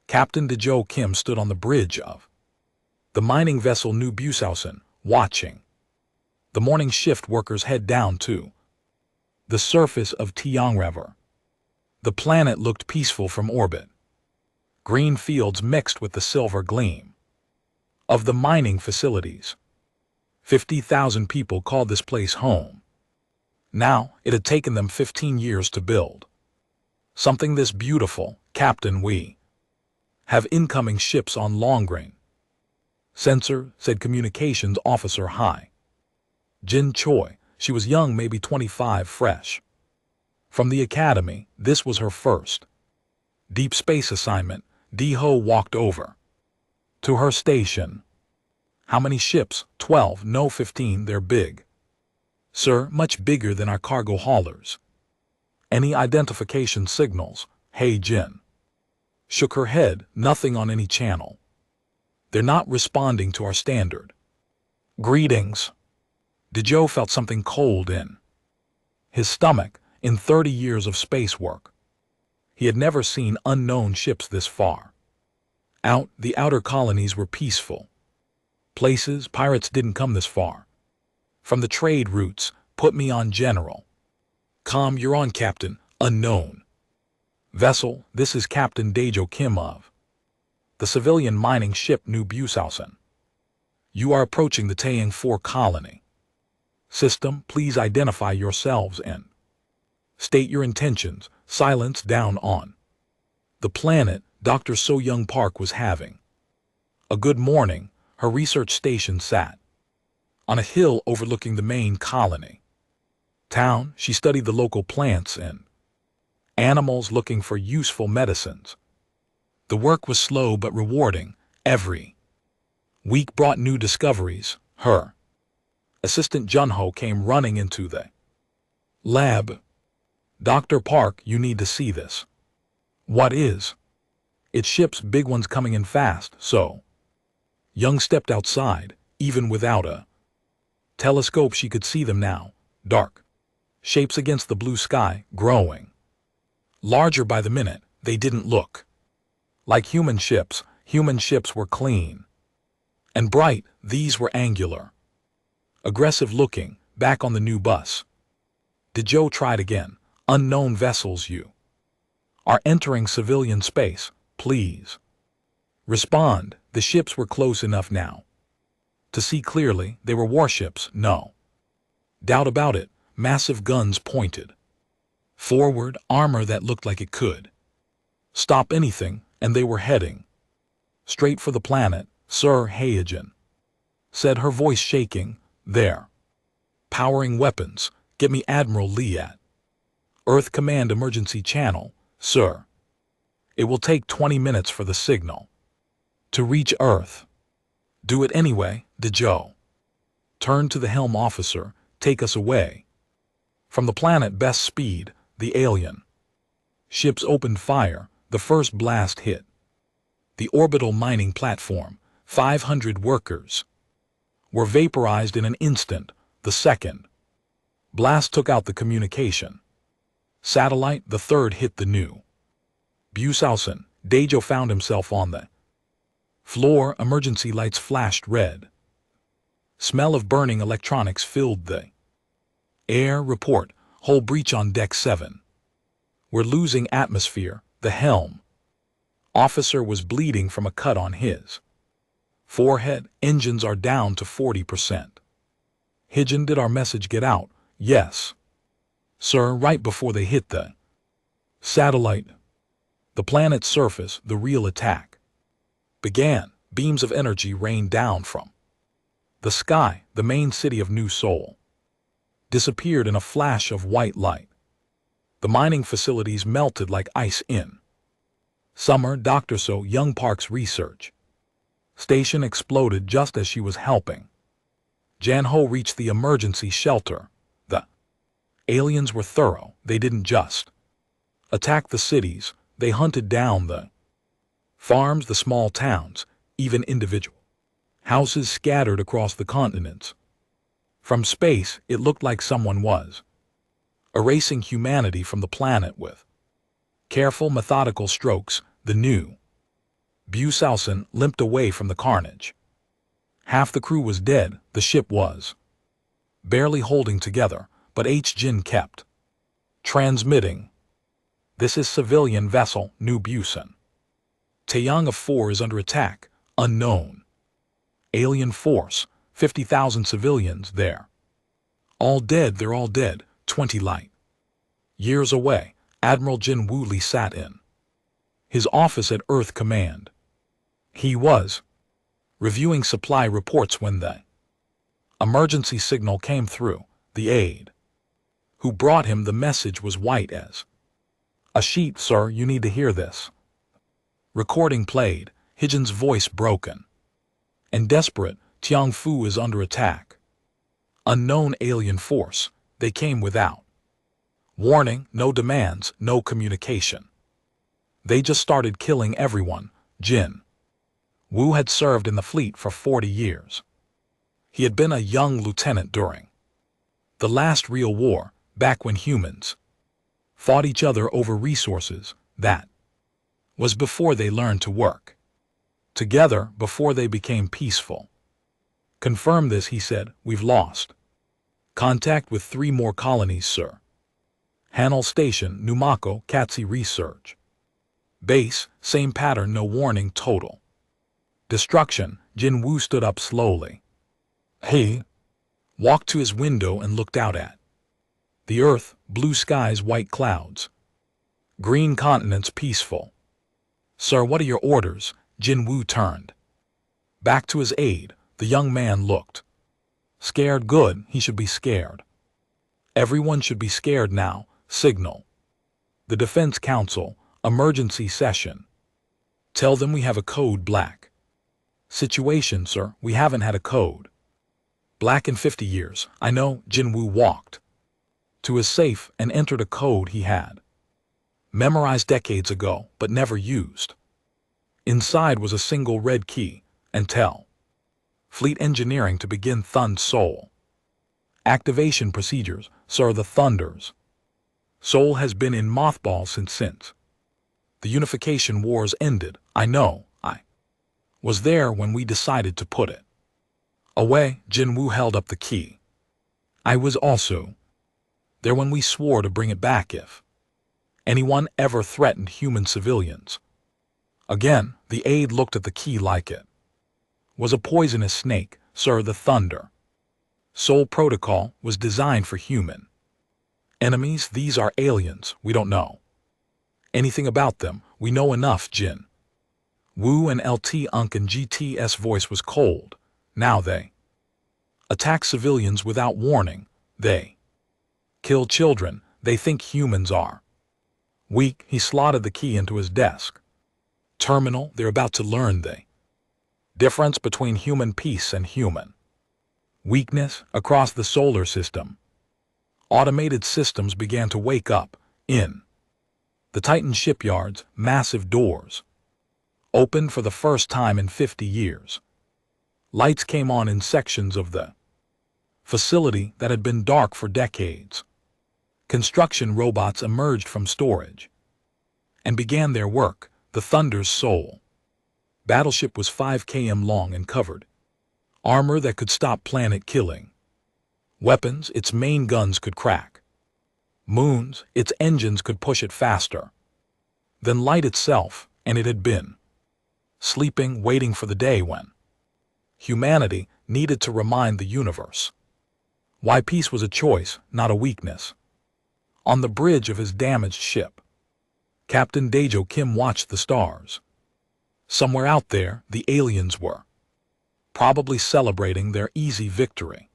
Captain Dejo Kim stood on the bridge of the mining vessel New Busausen, watching the morning shift workers head down to the surface of Tiang River. The planet looked peaceful from orbit. Green fields mixed with the silver gleam of the mining facilities. 50,000 people called this place home. Now, it had taken them 15 years to build something this beautiful. Captain, we have incoming ships on long-range sensor, said communications officer Hai Jin Choi. She was young, maybe 25, fresh from the academy. This was her first deep space assignment. Di-ho walked over to her station. How many ships? 12, no 15, they're big. Sir, much bigger than our cargo haulers. Any identification signals? Hey Jin shook her head, nothing on any channel. They're not responding to our standard greetings. Dejo felt something cold in his stomach. In 30 years of space work, he had never seen unknown ships this far out. The outer colonies were peaceful places. Pirates didn't come this far from the trade routes. Put me on general. Calm, you're on captain. Unknown vessel. This is Captain Dejo Kim of the civilian mining ship New Busausen. You are approaching the Taeyang 4 colony system. Please identify yourselves and state your intentions. Silence down on the planet. Dr. So Young Park was having a good morning. Her research station sat on a hill overlooking the main colony town. She studied the local plants and animals, looking for useful medicines. The work was slow but rewarding. Every week brought new discoveries. Her assistant Junho came running into the lab. Dr. Park, you need to see this. What is? It's ships, big ones coming in fast. So Young stepped outside. Even without a telescope she could see them now. Dark shapes against the blue sky, growing larger by the minute. They didn't look like human ships. Human ships were clean and bright. These were angular, aggressive looking. Back on the new bus, Dejo tried again. Unknown vessels, you are entering civilian space. Please respond. The ships were close enough now to see clearly. They were warships, no doubt about it. Massive guns pointed forward, armor that looked like it could stop anything, and they were heading straight for the planet. Sir Haijin said, her voice shaking. They're powering weapons. Get me Admiral Lee at Earth Command emergency channel, sir. It will take 20 minutes for the signal to reach Earth. Do it anyway. Dejo turned to the helm officer. Take us away from the planet. Best speed. The alien ships opened fire. The first blast hit the orbital mining platform. 500 workers were vaporized in an instant. The second blast took out the communication satellite. The third hit the New Busausen. Dejo found himself on the floor. Emergency lights flashed red. Smell of burning electronics filled the air. Report, hull breach on deck 7. We're losing atmosphere. The helm officer was bleeding from a cut on his forehead. Engines are down to 40%. Hijin, did our message get out? Yes, sir, right before they hit the satellite. The planet's surface. The real attack began. Beams of energy rained down from the sky. The main city of New Seoul disappeared in a flash of white light. The mining facilities melted like ice in summer. Dr. So Young Park's research station exploded just as she was helping Janho reach the emergency shelter. The aliens were thorough. They didn't just attack the cities. They hunted down the farms, the small towns, even individual houses scattered across the continents. From space, it looked like someone was erasing humanity from the planet with careful, methodical strokes. The New Busausen limped away from the carnage. Half the crew was dead, the ship was barely holding together, but Jin kept transmitting. This is civilian vessel, New Busan. Taeyang of 4 is under attack, unknown. Alien force, 50,000 civilians there. All dead, they're all dead, 20 light years away. Admiral Jin Woo Lee sat in his office at Earth Command. He was reviewing supply reports when the emergency signal came through. The aide who brought him the message was white as a sheet. Sir, you need to hear this. Recording played, Hijin's voice broken and desperate. Tiangfu is under attack. Unknown alien force. They came without warning, no demands, no communication. They just started killing everyone. Jin Woo had served in the fleet for 40 years. He had been a young lieutenant during the last real war, back when humans fought each other over resources. That was before they learned to work together, before they became peaceful. Confirm this, he said. We've lost contact with 3 more colonies, sir. Hanel Station, Numako, Katsi Research Base, same pattern, no warning, total destruction. Jin Woo stood up slowly. He walked to his window and looked out at the earth, blue skies, white clouds, green continents, peaceful. Sir, what are your orders? Jin Woo turned back to his aide. The young man looked scared. Good, he should be scared. Everyone should be scared now. Signal the Defense Council, emergency session. Tell them we have a code black situation, sir. We haven't had a code black in 50 years. I know. Jin Woo walked to his safe and entered a code he had memorized decades ago, but never used. Inside was a single red key, and tell Fleet Engineering to begin Thund Seoul activation procedures. Sir, the Thunders Seoul has been in mothballs since the unification wars ended. I know. I was there when we decided to put it away. Jin Woo held up the key. I was also there when we swore to bring it back if anyone ever threatened human civilians again. The aide looked at the key like it was a poisonous snake. Sir, the Thunder Seoul protocol was designed for human enemies. These are aliens. We don't know anything about them. We know enough. Jin Woo and LT Unk and GT's voice was cold. Now they attack civilians without warning. They kill children. They think humans are weak. He slotted the key into his desk. Terminal, they're about to learn the difference between human peace and human weakness across the solar system. Automated systems began to wake up. In the Titan shipyards, massive doors opened for the first time in 50 years. Lights came on in sections of the facility that had been dark for decades. Construction robots emerged from storage and began their work. The Thunder's Seoul battleship was 5 km long and covered armor that could stop planet-killing weapons. Its main guns could crack moons. Its engines could push it faster than light itself, and it had been sleeping, waiting for the day when humanity needed to remind the universe why peace was a choice, not a weakness. On the bridge of his damaged ship, Captain Daejo Kim watched the stars. Somewhere out there, the aliens were probably celebrating their easy victory.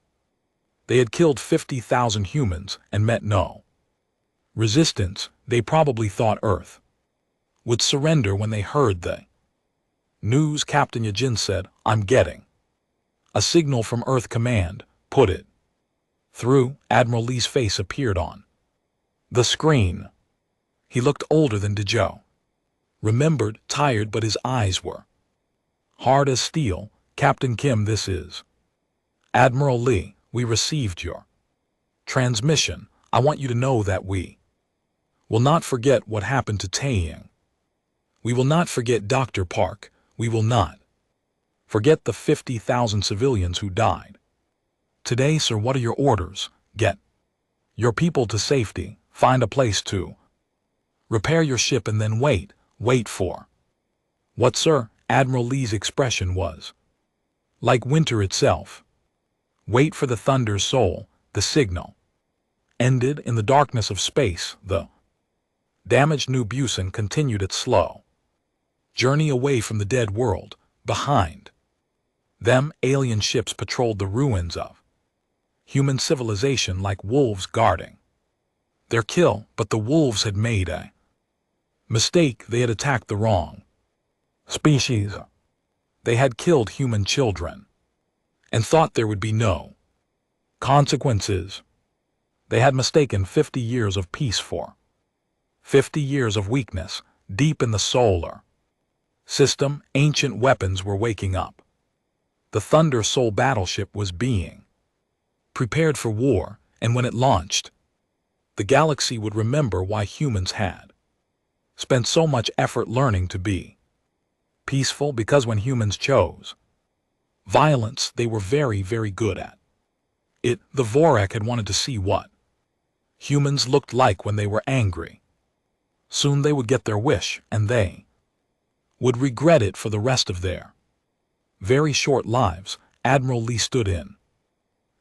They had killed 50,000 humans and met no resistance. They probably thought Earth would surrender when they heard the news. Captain Yajin said, I'm getting a signal from Earth Command. Put it through. Admiral Lee's face appeared on the screen. He looked older than Daejo. Remembered, tired, but his eyes were hard as steel. Captain Kim, this is Admiral Lee. We received your transmission. I want you to know that we will not forget what happened to Taeyang. We will not forget Dr. Park. We will not. Forget the 50,000 civilians who died. Today, sir, what are your orders? Get your people to safety, find a place to repair your ship, and then wait for. What, sir? Admiral Lee's expression was like winter itself. Wait for the Thunder's soul, the signal. Ended in the darkness of space, the damaged New Busan continued its slow journey away from the dead world. Behind them, alien ships patrolled the ruins of human civilization like wolves guarding their kill, but the wolves had made a mistake. They had attacked the wrong species. They had killed human children and thought there would be no consequences. They had mistaken 50 years of peace for 50 years of weakness. Deep in the solar system, ancient weapons were waking up. The Thunder Soul battleship was being prepared for war, and when it launched, the galaxy would remember why humans had spent so much effort learning to be peaceful, because when humans chose violence, they were very, very good at it. The Vorak had wanted to see what humans looked like when they were angry. Soon they would get their wish, and they would regret it for the rest of their very short lives. Admiral Lee stood in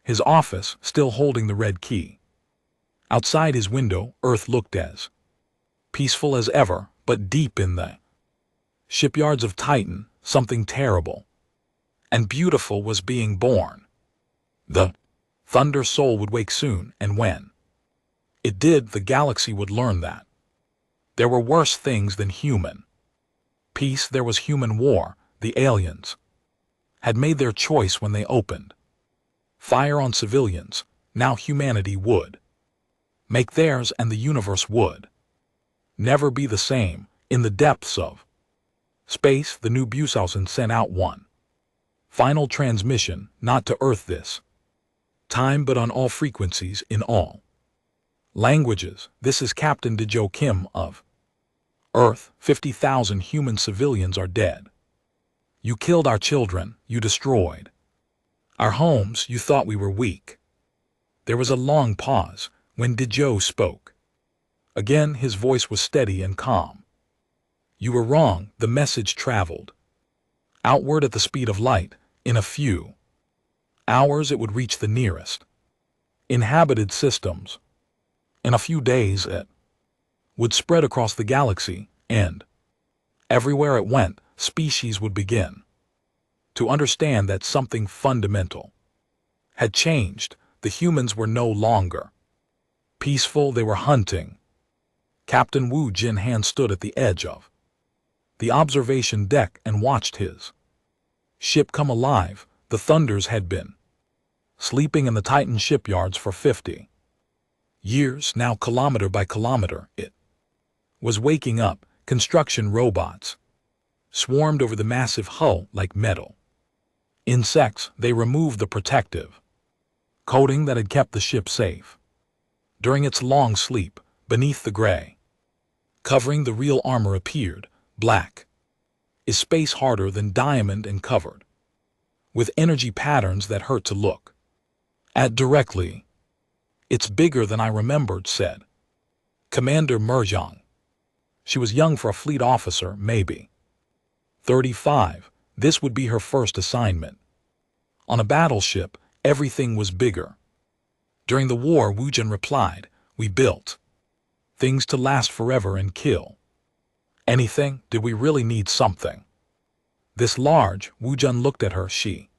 his office, still holding the red key. Outside his window, Earth looked as peaceful as ever, but deep in the shipyards of Titan, something terrible and beautiful was being born. The Thunder Soul would wake soon, and when it did, the galaxy would learn that there were worse things than human peace. There was human war. The aliens had made their choice when they opened fire on civilians. Now humanity would make theirs, and the universe would never be the same. In the depths of space, the new Bushausen sent out one final transmission, not to Earth this time, but on all frequencies, in all languages. This is Captain Dejo Kim of Earth. 50,000 human civilians are dead. You killed our children. You destroyed our homes. You thought we were weak. There was a long pause. When Dejo spoke again, his voice was steady and calm. You were wrong. The message traveled outward at the speed of light. In a few hours it would reach the nearest inhabited systems. In a few days it would spread across the galaxy, and everywhere it went, species would begin to understand that something fundamental had changed. The humans were no longer peaceful. They were hunting. Captain Wu Jinhan stood at the edge of the observation deck and watched his ship come alive. The Thunders had been sleeping in the Titan shipyards for 50 years. Now, kilometer by kilometer, it was waking up. Construction robots swarmed over the massive hull like metal insects. They removed the protective coating that had kept the ship safe during its long sleep. Beneath the gray covering, the real armor appeared. Black is space, harder than diamond, and covered with energy patterns that hurt to look at directly. It's bigger than I remembered, said Commander Merjiang. She was young for a fleet officer, maybe 35. This would be her first assignment on a battleship. Everything was bigger. During the war, Wu Jin replied, we built things to last forever and kill anything. Did we really need something this large? Wu Jin looked at her. She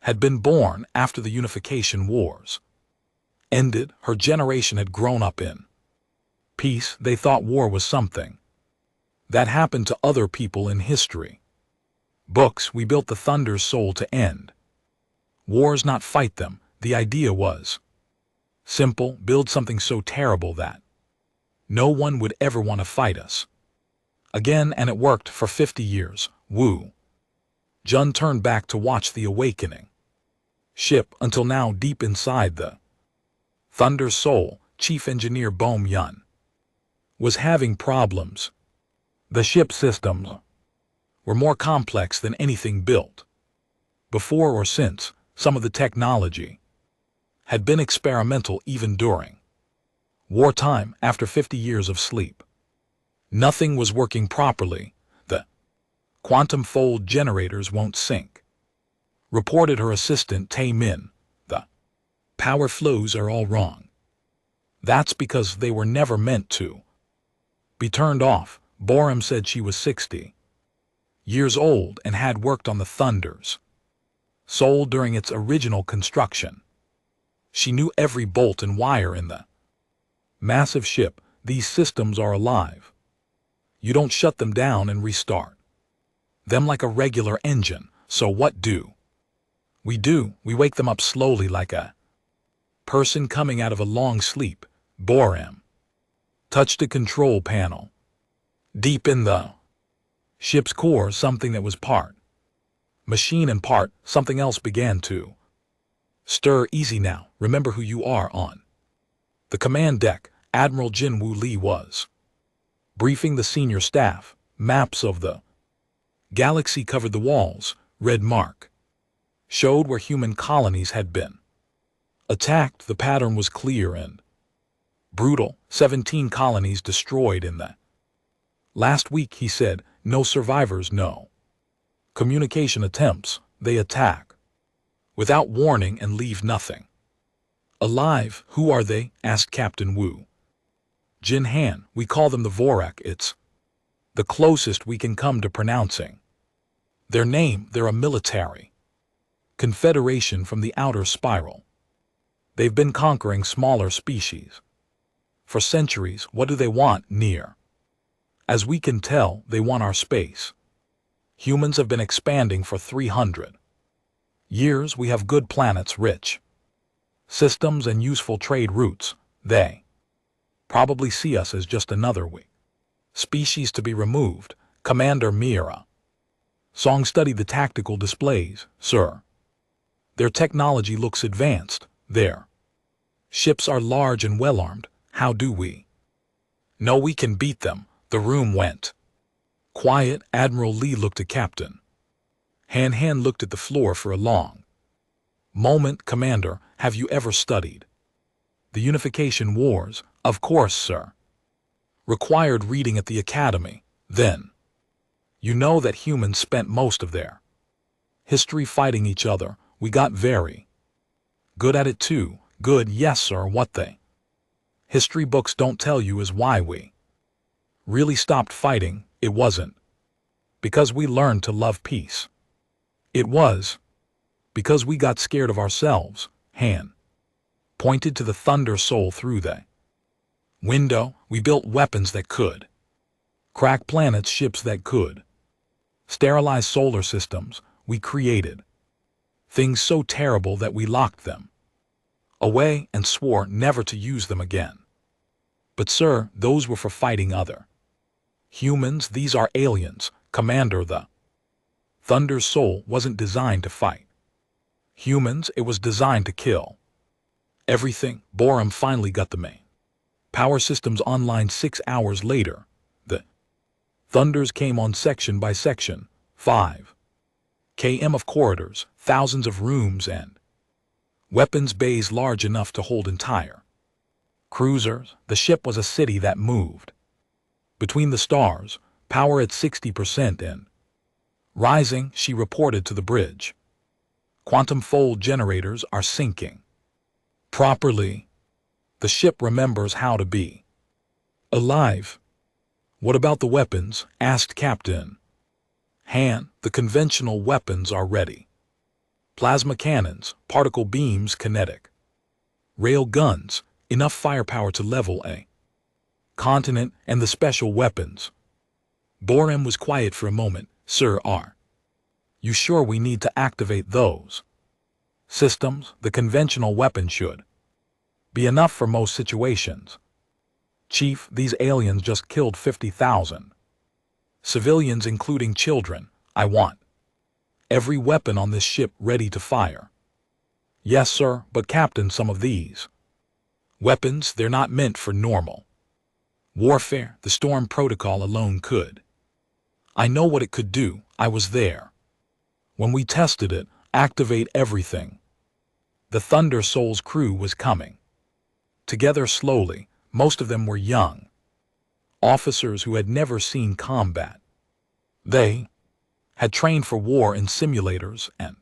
had been born after the unification wars ended. Her generation had grown up in peace. They thought war was something that happened to other people in history books. We built the Thunder Soul to end wars, not fight them. The idea was simple: build something so terrible that no one would ever want to fight us again. And it worked for 50 years. Wu Jun turned back to watch the awakening ship. Until now, deep inside the Thunder Soul, Chief Engineer Bohm Yun was having problems. The ship systems were more complex than anything built before or since. Some of the technology had been experimental even during wartime. After 50 years of sleep, nothing was working properly. The quantum fold generators won't sync, reported her assistant Tae Min. The power flows are all wrong. That's because they were never meant to be turned off. Borum said she was 60 years old and had worked on the Thunder's Soul during its original construction. She knew every bolt and wire in the massive ship. These systems are alive. You don't shut them down and restart them like a regular engine. So what do? We wake them up slowly like a person coming out of a long sleep. Borum touched a control panel. Deep in the ship's core, something that was part machine and part something else began to stir. Easy now, remember who you are. On the command deck, Admiral Jin Woo Lee was briefing the senior staff. Maps of the galaxy covered the walls. Red mark showed where human colonies had been attacked. The pattern was clear and brutal. 17 colonies destroyed in the last week, he said. No survivors, no communication attempts. They attack without warning and leave nothing alive. Who are they? Asked Captain Wu. Jin Han. We call them the Vorak. It's the closest we can come to pronouncing their name. They're a military confederation from the outer spiral. They've been conquering smaller species for centuries. What do they want? Near as we can tell, they want our space. Humans have been expanding for 300 years. We have good planets, rich systems, and useful trade routes. They probably see us as just another weak species to be removed. Commander Mira Song studied the tactical displays. Sir, their technology looks advanced. Their ships are large and well-armed. How do we know we can beat them? The room went quiet. Admiral Lee looked at Captain Han looked at the floor for a long moment. Commander, have you ever studied the Unification Wars? Of course, sir. Required reading at the academy. Then you know that humans spent most of their history fighting each other. We got very good at it too. Good, yes, sir. What the history books don't tell you is why we really stopped fighting. It wasn't because we learned to love peace. It was because we got scared of ourselves. Han pointed to the Thunder Soul through the window. We built weapons that could crack planets, ships that could sterilize solar systems. We created things so terrible that we locked them away and swore never to use them again. But sir, those were for fighting other humans. These are aliens. Commander, the Thunder Soul wasn't designed to fight humans. It was designed to kill everything. Borum finally got the main power systems online. 6 hours later, the Thunders came on section by section. 5 km of corridors, thousands of rooms, and weapons bays large enough to hold entire cruisers. The ship was a city that moved between the stars, power at 60% and rising. She reported to the bridge. Quantum fold generators are syncing properly. The ship remembers how to be alive. What about the weapons? Asked Captain Han. The conventional weapons are ready. Plasma cannons, particle beams, kinetic rail guns, enough firepower to level a continent, and the special weapons. Borum was quiet for a moment. Sir, are you sure we need to activate those systems? The conventional weapon should be enough for most situations. Chief, these aliens just killed 50,000 civilians, including children. I want every weapon on this ship ready to fire. Yes, sir, but Captain, some of these weapons, they're not meant for normal warfare. The Storm Protocol alone could. I know what it could do. I was there. When we tested it, activate everything. The Thunder Soul's crew was coming. Together slowly, most of them were young. Officers who had never seen combat. They had trained for war in simulators and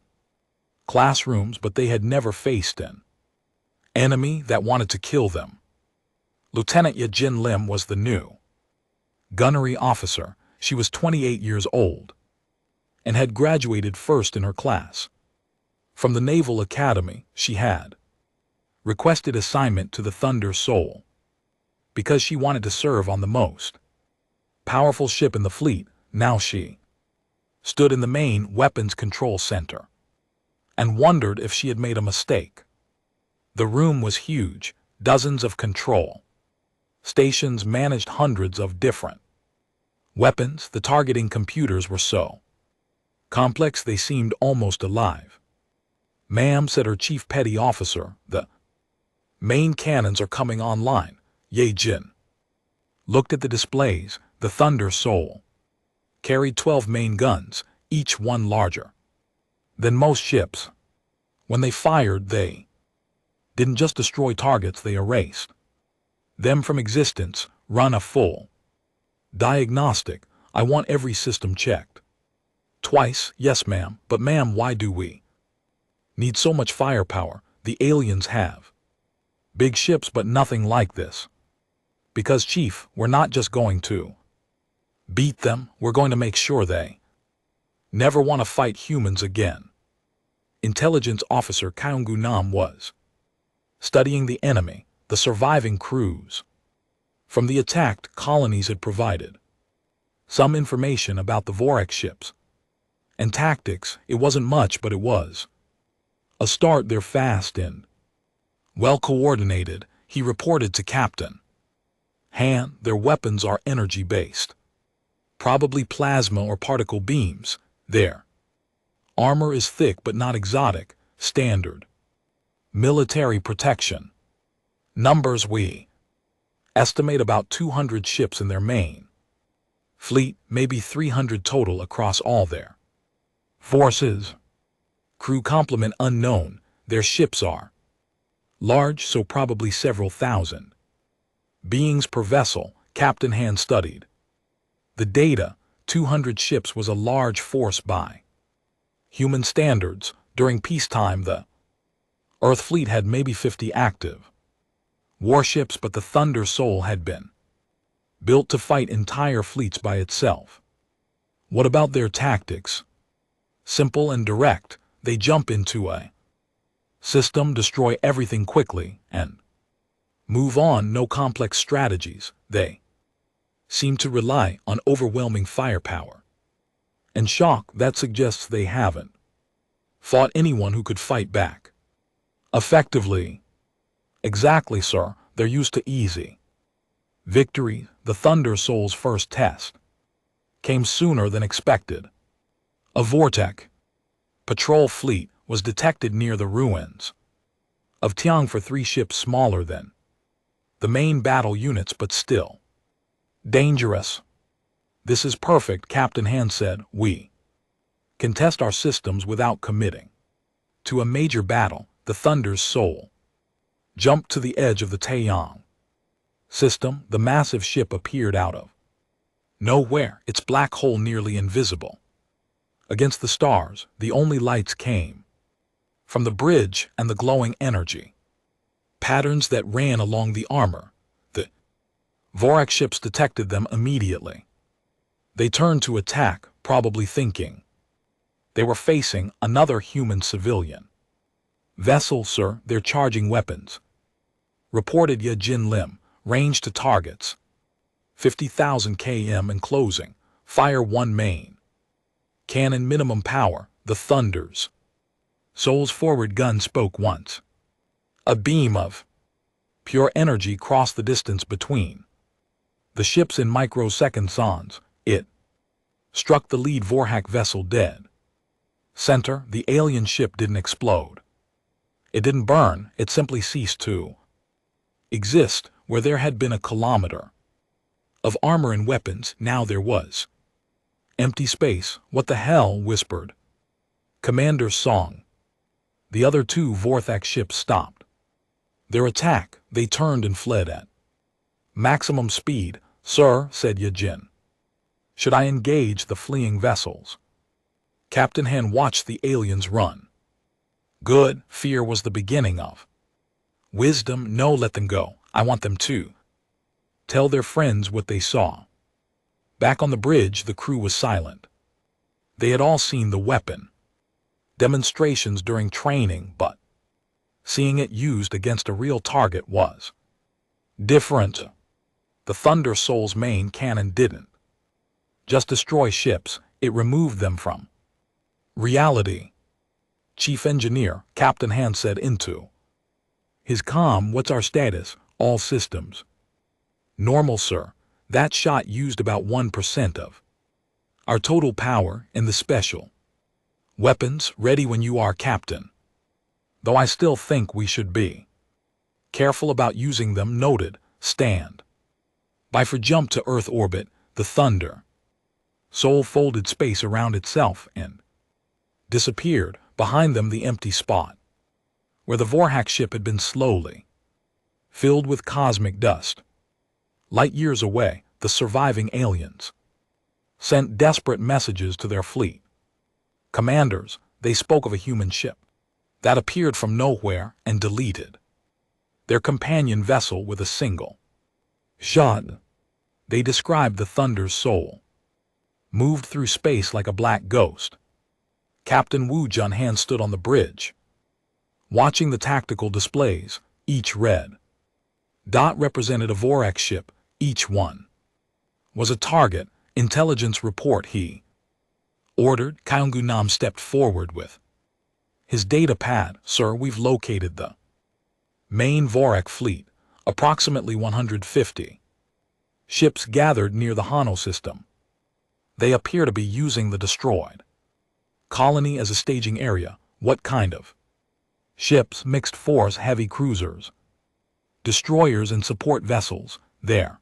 classrooms, but they had never faced an enemy that wanted to kill them. Lieutenant Yajin Lim was the new gunnery officer. She was 28 years old and had graduated first in her class. From the Naval Academy, she had requested assignment to the Thunder Soul because she wanted to serve on the most powerful ship in the fleet. Now she stood in the main weapons control center and wondered if she had made a mistake. The room was huge, dozens of control stations managed hundreds of different weapons. The targeting computers were so complex they seemed almost alive. "Ma'am," said her chief petty officer, "the main cannons are coming online." Ye Jin looked at the displays. The Thunder Soul carried 12 main guns, each one larger than most ships. When they fired, they didn't just destroy targets, they erased them from existence. Run a full diagnostic. I want every system checked. Twice. Yes, ma'am. But ma'am, why do we need so much firepower? The aliens have big ships, but nothing like this. Because, Chief, we're not just going to beat them, we're going to make sure they never want to fight humans again. Intelligence officer Kaungu Nam was studying the enemy. The surviving crews from the attacked colonies had provided some information about the Vorak ships and tactics. It wasn't much, but it was a start. They're fast and well coordinated, he reported to Captain Han. Their weapons are energy-based, probably plasma or particle beams. Their armor is thick but not exotic, standard military protection. Numbers: we estimate about 200 ships in their main fleet, maybe 300 total across all their forces. Crew complement unknown. Their ships are large, so probably several thousand beings per vessel. Captain Han studied the data. 200 ships was a large force by human standards. During peacetime, the Earth fleet had maybe 50 active warships, but the Thunder Soul had been built to fight entire fleets by itself. What about their tactics? Simple and direct. They jump into a system, destroy everything quickly, and move on. No complex strategies. They seem to rely on overwhelming firepower and shock. That suggests they haven't fought anyone who could fight back effectively. Exactly, sir. They're used to easy victory. The Thunder Soul's first test came sooner than expected. A Vortek patrol fleet was detected near the ruins of Tiang for 3 ships smaller than the main battle units, but still dangerous. This is perfect, Captain Han said. We can test our systems without committing to a major battle. The Thunder Soul jumped to the edge of the Taeyang system. The massive ship appeared out of nowhere, its black hole nearly invisible against the stars. The only lights came from the bridge and the glowing energy patterns that ran along the armor. The Vorak ships detected them immediately. They turned to attack, probably thinking they were facing another human civilian vessel. Sir, they're charging weapons, reported Yajin Lim. Range to targets 50,000 km and closing. Fire 1 main cannon. Minimum power. The Thunder's Soul's forward gun spoke once. A beam of pure energy crossed the distance between the ships in microseconds. It struck the lead Vorhak vessel dead center. The alien ship didn't explode. It didn't burn. It simply ceased to exist. Where there had been a kilometer of armor and weapons, now there was Empty space. What the hell? Whispered Commander Song. The other two Vorthak ships stopped their attack. They turned and fled at maximum speed. Sir, said Yajin. Should I engage the fleeing vessels? Captain Han watched the aliens run. Good. Fear was the beginning of wisdom. No, let them go. I want them to tell their friends what they saw. Back on the bridge, the crew was silent. They had all seen the weapon demonstrations during training, but seeing it used against a real target was different. The Thunder Soul's main cannon didn't just destroy ships, it removed them from reality. Chief Engineer, Captain Han said into his comm, what's our status? All systems normal, sir. That shot used about 1% of our total power, and the special weapons ready when you are, Captain. Though I still think we should be careful about using them. Noted. Stand by for jump to Earth orbit. The Thunder Soul folded space around itself and disappeared. Behind them, the empty spot where the Vorhak ship had been slowly filled with cosmic dust. Light years away, the surviving aliens sent desperate messages to their fleet commanders. They spoke of a human ship that appeared from nowhere and deleted their companion vessel with a single shot. They described the Thunder's Soul moved through space like a black ghost. Captain Wu Junhan stood on the bridge, watching the tactical displays. Each red dot represented a Vorak ship. Each one was a target. Intelligence report, he ordered. Kaungu Nam stepped forward with his data pad. Sir, we've located the main Vorak fleet, approximately 150 ships gathered near the Hano system. They appear to be using the destroyed colony as a staging area. What kind of ships? Mixed force heavy cruisers, destroyers and support vessels. Their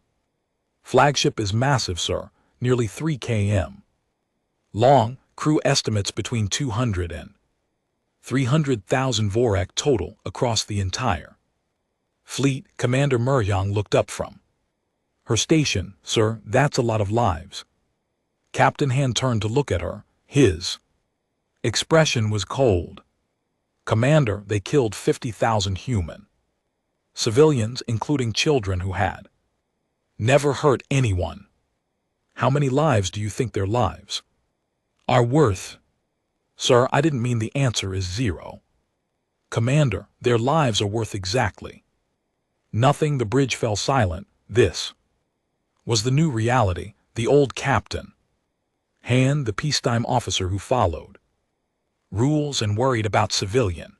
flagship is massive, sir, nearly 3 km long. Crew estimates between 200 and 300,000 Vorak total across the entire fleet. Commander Muryang looked up from her station. Sir, that's a lot of lives. Captain Han turned to look at her. His expression was cold. Commander, they killed 50,000 human civilians, including children who had never hurt anyone. How many lives do you think their lives are worth? Sir, I didn't mean the answer is 0. Commander, their lives are worth exactly nothing. The bridge fell silent. This was the new reality. The old Captain Han, the peacetime officer who followed rules and worried about civilian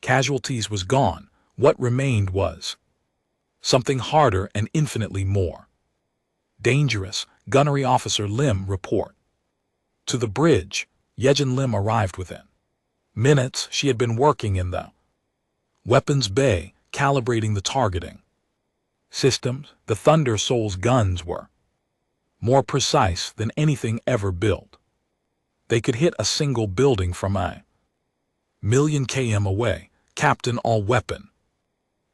casualties, was gone. What remained was something harder and infinitely more dangerous. Gunnery Officer Lim, report to the bridge. Yejin Lim arrived within minutes. She had been working in the weapons bay, calibrating the targeting systems. The Thunder Soul's guns were more precise than anything ever built. They could hit a single building from a million km away. Captain, all weapon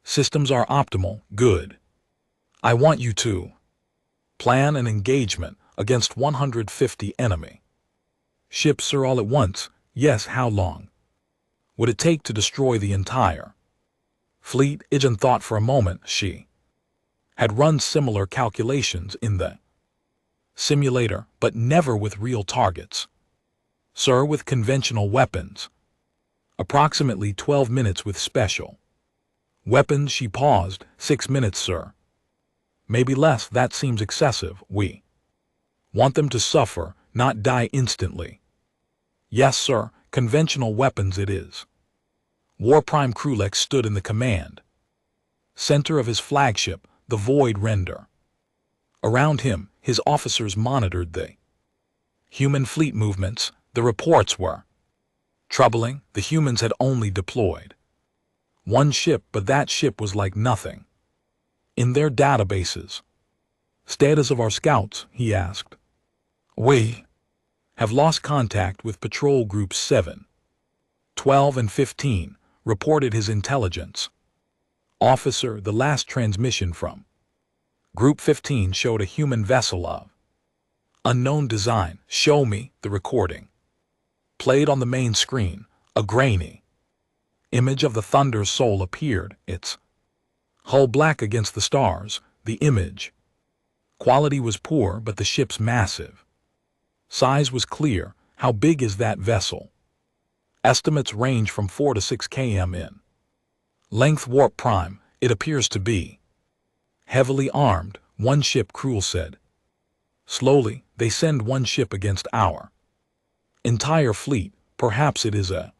systems are optimal. Good. I want you to plan an engagement against 150 enemy ships, sir, all at once. Yes. How long would it take to destroy the entire fleet? Ijin thought for a moment. She had run similar calculations in the simulator, but never with real targets. Sir, with conventional weapons, approximately 12 minutes. With special weapons, she paused. 6 minutes, sir. Maybe less. That seems excessive. We want them to suffer, not die instantly. Yes, sir. Conventional weapons it is. War Prime Krulek stood in the command center of his flagship, the Void Render. Around him, his officers monitored the human fleet movements. The reports were troubling. The humans had only deployed one ship, but that ship was like nothing in their databases. Status of our scouts, he asked. We have lost contact with Patrol Groups 7, 12, and 15, reported his intelligence officer. The last transmission from Group 15 showed a human vessel of unknown design. Show me the recording. Played on the main screen, a grainy image of the Thunder's soul appeared, its hull black against the stars. The image quality was poor, but the ship's massive size was clear. How big is that vessel? Estimates range from 4 to 6 km in length. Warp Prime, it appears to be heavily armed, one ship, Cruel said. Slowly, they send one ship against our entire fleet. Perhaps it is a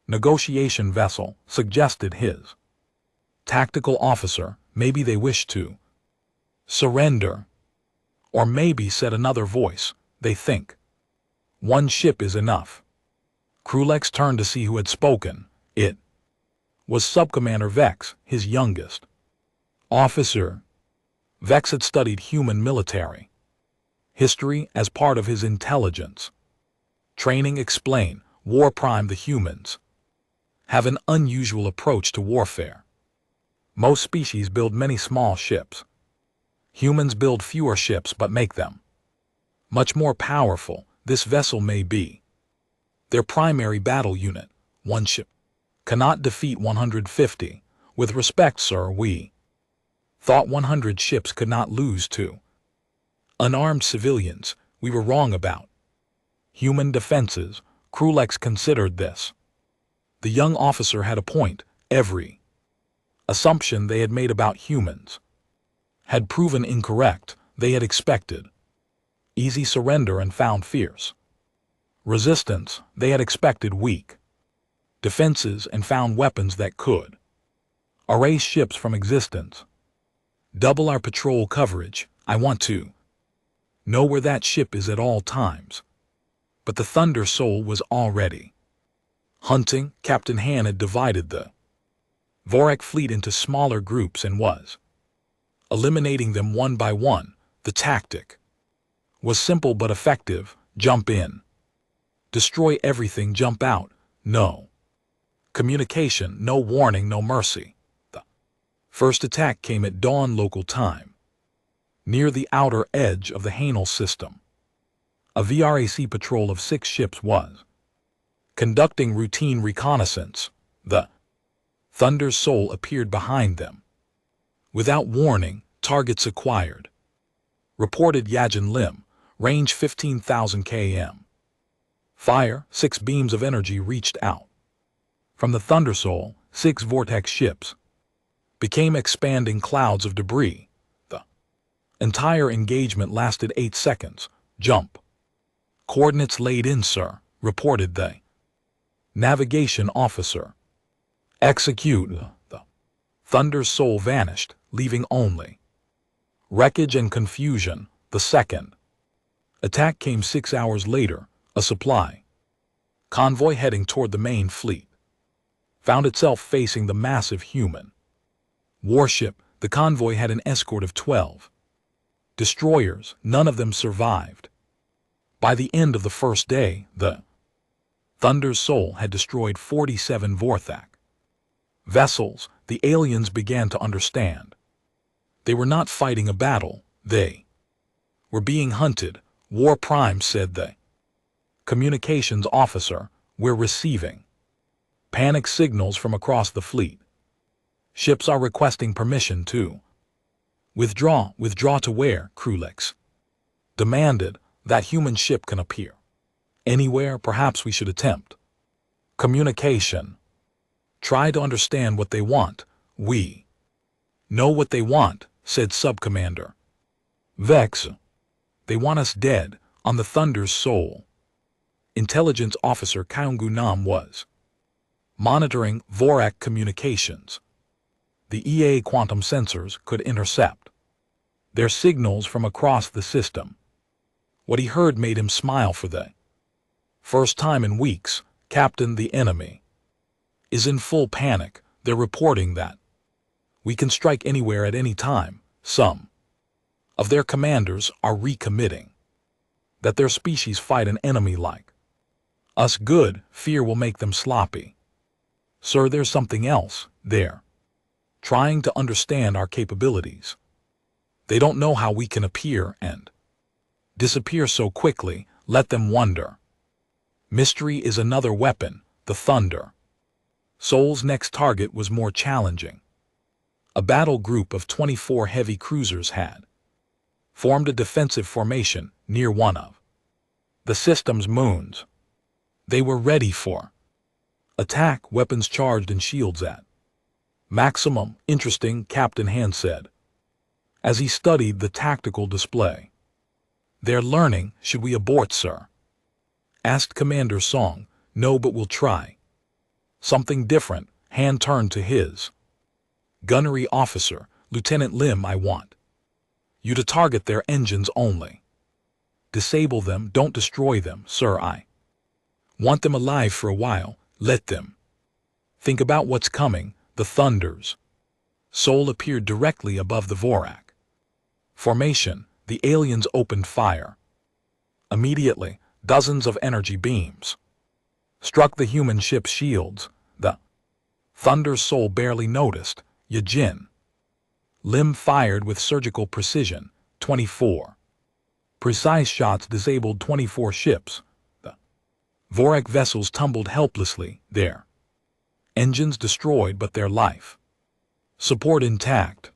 negotiation vessel, suggested his tactical officer. Maybe they wish to surrender. Or maybe, said another voice, they think one ship is enough. Krulex turned to see who had spoken. It was Subcommander Vex, his youngest officer. Vex had studied human military history as part of his intelligence training. Explain. War Prime, the humans have an unusual approach to warfare. Most species build many small ships. Humans build fewer ships but make them much more powerful. This vessel may be their primary battle unit. One ship cannot defeat 150. With respect, sir, we thought 100 ships could not lose to unarmed civilians. We were wrong about human defenses. Krulex considered this. The young officer had a point. Every assumption they had made about humans had proven incorrect. They had expected easy surrender and found fierce resistance. They had expected weak defenses and found weapons that could erase ships from existence. Double our patrol coverage. I want to know where that ship is at all times. But the Thunder Soul was already hunting. Captain Han had divided the Vorak fleet into smaller groups and was eliminating them one by one. The tactic was simple but effective. Jump in. Destroy everything. Jump out. No communication, no warning, no mercy. The first attack came at dawn local time, near the outer edge of the Hanel system. A VRAC patrol of 6 ships was conducting routine reconnaissance. The Thunder's Soul appeared behind them. Without warning, targets acquired. Reported Yajin Lim, range 15,000 km. Fire. 6 beams of energy reached out from the Thunder Soul. 6 vortex ships became expanding clouds of debris. The entire engagement lasted 8 seconds. Jump. Coordinates laid in, sir, reported the navigation officer. Execute. The Thunder's Soul vanished, leaving only wreckage and confusion. The second attack came 6 hours later. A supply convoy heading toward the main fleet found itself facing the massive human warship. The convoy had an escort of 12 destroyers. None of them survived. By the end of the first day, the Thunder's Soul had destroyed 47 Vorthak vessels. The aliens began to understand. They were not fighting a battle. They were being hunted. War Prime, said the communications officer. We're receiving panic signals from across the fleet. Ships are requesting permission to withdraw. Withdraw to where? Krulex demanded. That human ship can appear anywhere. Perhaps we should attempt communication. Try to understand what they want. We know what they want, said Subcommander Vex. They want us dead. On the Thunder's Soul. Intelligence Officer Kaungu Nam was monitoring Vorak communications. The EA quantum sensors could intercept their signals from across the system. What he heard made him smile for the first time in weeks. Captain, the enemy is in full panic. They're reporting that we can strike anywhere at any time. Some of their commanders are recommitting. that their species fight an enemy like us good, fear will make them sloppy. Sir, there's something else, they're trying to understand our capabilities. They don't know how we can appear and disappear so quickly, let them wonder. Mystery is another weapon, the thunder. Sol's next target was more challenging. A battle group of 24 heavy cruisers had formed a defensive formation near one of the system's moons. They were ready for attack, weapons charged and shields at maximum. Interesting, Captain Han said, as he studied the tactical display. They're learning. Should we abort, sir? Asked Commander Song. No, but we'll try something different. Han turned to his gunnery officer. Lieutenant Lim, I want you to target their engines only. Disable them, don't destroy them, sir. I want them alive for a while. Let them think about what's coming. The thunders. Sol appeared directly above the Vorak formation. The aliens opened fire. Immediately, dozens of energy beams struck the human ship's shields. The thunder Sol barely noticed. Yajin Lim fired with surgical precision. 24 precise shots disabled 24 ships. The Vorak vessels tumbled helplessly, their engines destroyed but their life support intact.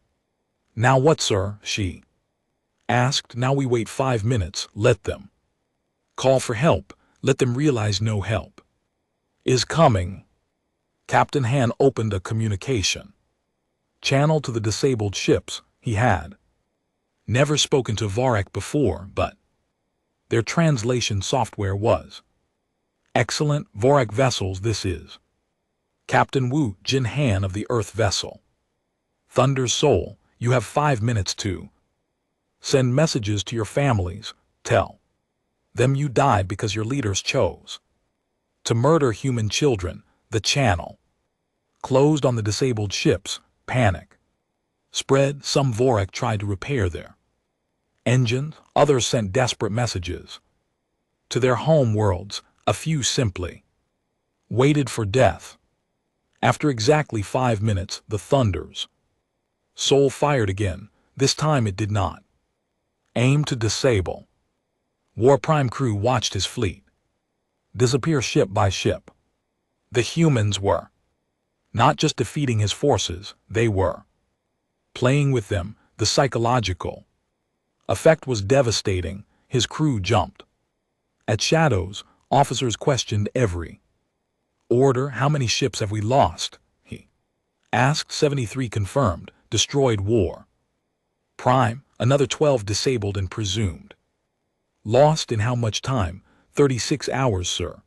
Now what, sir? She asked. Now we wait 5 minutes. Let them call for help. Let them realize no help is coming. Captain Han opened a communication channel to the disabled ships. He had never spoken to Vorak before, but their translation software was excellent. Vorak vessels, this is Captain Wu Jin Han of the Earth vessel Thunder Sol. You have 5 minutes to send messages to your families. Tell them you died because your leaders chose to murder human children. The channel closed on the disabled ships. Panic spread. Some Vorak tried to repair their engines. Others sent desperate messages to their home worlds. A few simply waited for death. After exactly 5 minutes, the thunders Sol fired again. This time it did not aim to disable. War Prime crew watched his fleet disappear ship by ship. The humans were not just defeating his forces, they were playing with them. The psychological effect was devastating. His crew jumped at shadows. Officers questioned every order. How many ships have we lost? He asked. 73 confirmed. Destroyed. War Prime. Another 12 disabled and presumed lost. In how much time? 36 hours, sir.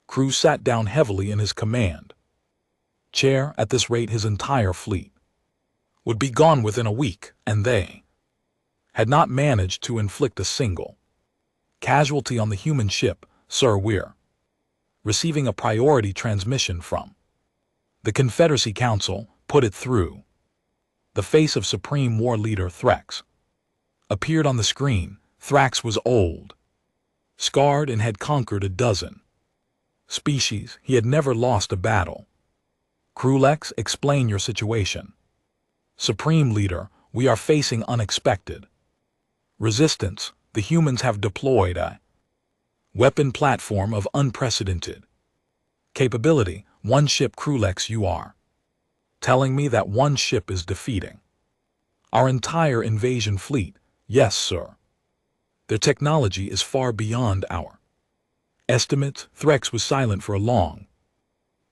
Crew sat down heavily in his command chair. At this rate, his entire fleet would be gone within a week, and they had not managed to inflict a single casualty on the human ship. Sir, we're receiving a priority transmission from the Confederacy Council. Put it through. The face of Supreme War Leader Thrax appeared on the screen. Thrax was old, scarred, and had conquered a dozen species. He had never lost a battle. Krulex, explain your situation. Supreme Leader, we are facing unexpected resistance. The humans have deployed a weapon platform of unprecedented capability. One ship. Krulex, you are telling me that one ship is defeating our entire invasion fleet? Yes, sir. Their technology is far beyond our estimates. Threx was silent for a long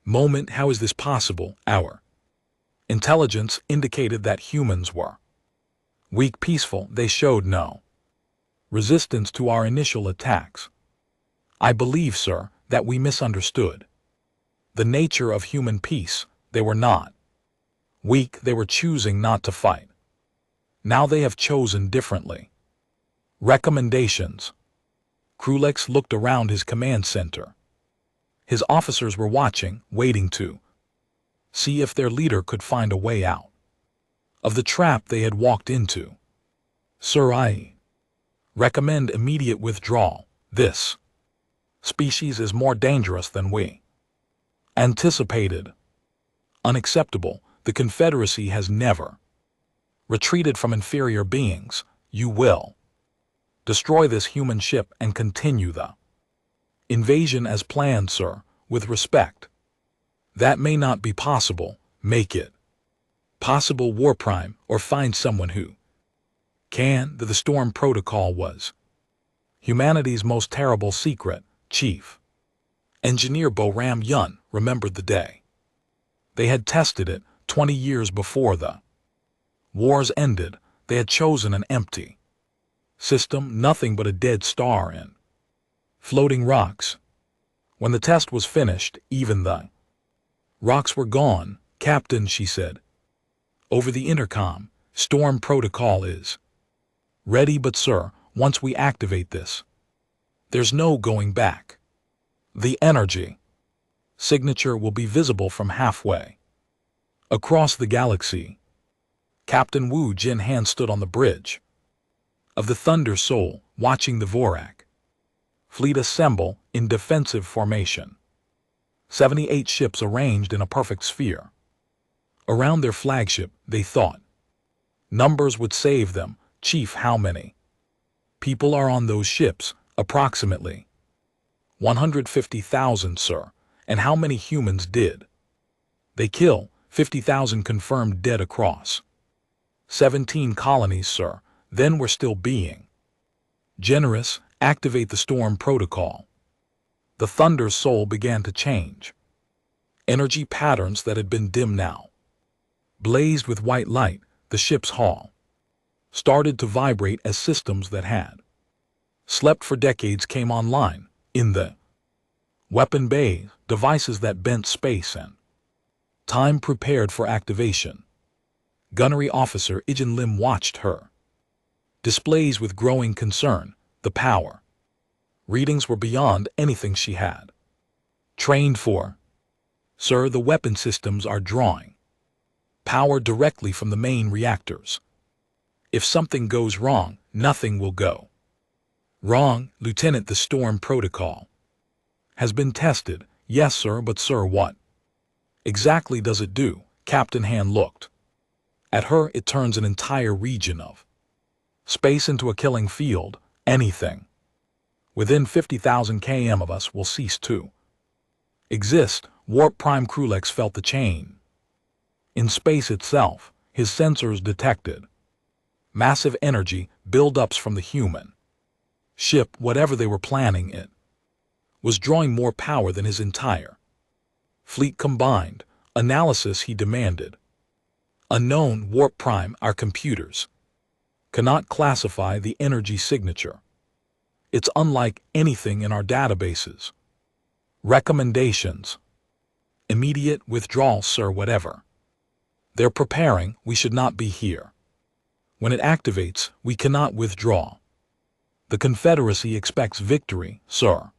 moment. How is this possible? Our intelligence indicated that humans were weak, peaceful. They showed no resistance to our initial attacks. I believe, sir, that we misunderstood the nature of human peace. They were not weak. They were choosing not to fight. Now they have chosen differently. Recommendations. Krulex looked around his command center. His officers were watching, waiting to see if their leader could find a way out of the trap they had walked into. Sir, I Recommend immediate withdrawal. This species is more dangerous than we anticipated. Unacceptable. The Confederacy has never retreated from inferior beings. You will destroy this human ship and continue the invasion as planned, sir, with respect. That may not be possible. Make it possible, War Prime, or find someone who can. The Storm Protocol was humanity's most terrible secret. Chief Engineer Bo-Ram Yun remembered the day they had tested it 20 years before the wars ended. They had chosen an empty system, nothing but a dead star and floating rocks. When the test was finished, even the rocks were gone. Captain, she said over the intercom, Storm Protocol is ready, but sir, once we activate this, there's no going back. The energy signature will be visible from halfway across the galaxy. Captain Wu Jinhan stood on the bridge of the Thunder Soul, watching the Vorak fleet assemble in defensive formation. 78 ships arranged in a perfect sphere around their flagship. They thought numbers would save them. Chief, how many people are on those ships? Approximately 150,000, sir. And how many humans did they kill? 50,000 confirmed dead across 17 colonies, sir. Then we're still being generous. Activate the Storm Protocol. The Thunder Soul began to change. Energy patterns that had been dim now blazed with white light. The ship's hull started to vibrate as systems that had slept for decades came online. In the weapon bay, devices that bent space and time prepared for activation. Gunnery Officer Ijin Lim watched her displays with growing concern. The power readings were beyond anything she had trained for. Sir, the weapon systems are drawing power directly from the main reactors. If something goes wrong, nothing will go wrong. Lieutenant, the Storm Protocol has been tested. Yes, sir, but sir, what exactly does it do? Captain Han looked at her. It turns an entire region of space into a killing field. Anything within 50,000 km of us will cease to exist. Warp Prime Krulex felt the chain in space itself. His sensors detected massive energy buildups from the human ship. Whatever they were planning, it was drawing more power than his entire fleet combined. Analysis, he demanded. Unknown, Warp Prime, our computers cannot classify the energy signature. It's unlike anything in our databases. Recommendations. Immediate withdrawal, sir. Whatever they're preparing, we should not be here. When it activates, we cannot withdraw. The Confederacy expects victory, sir.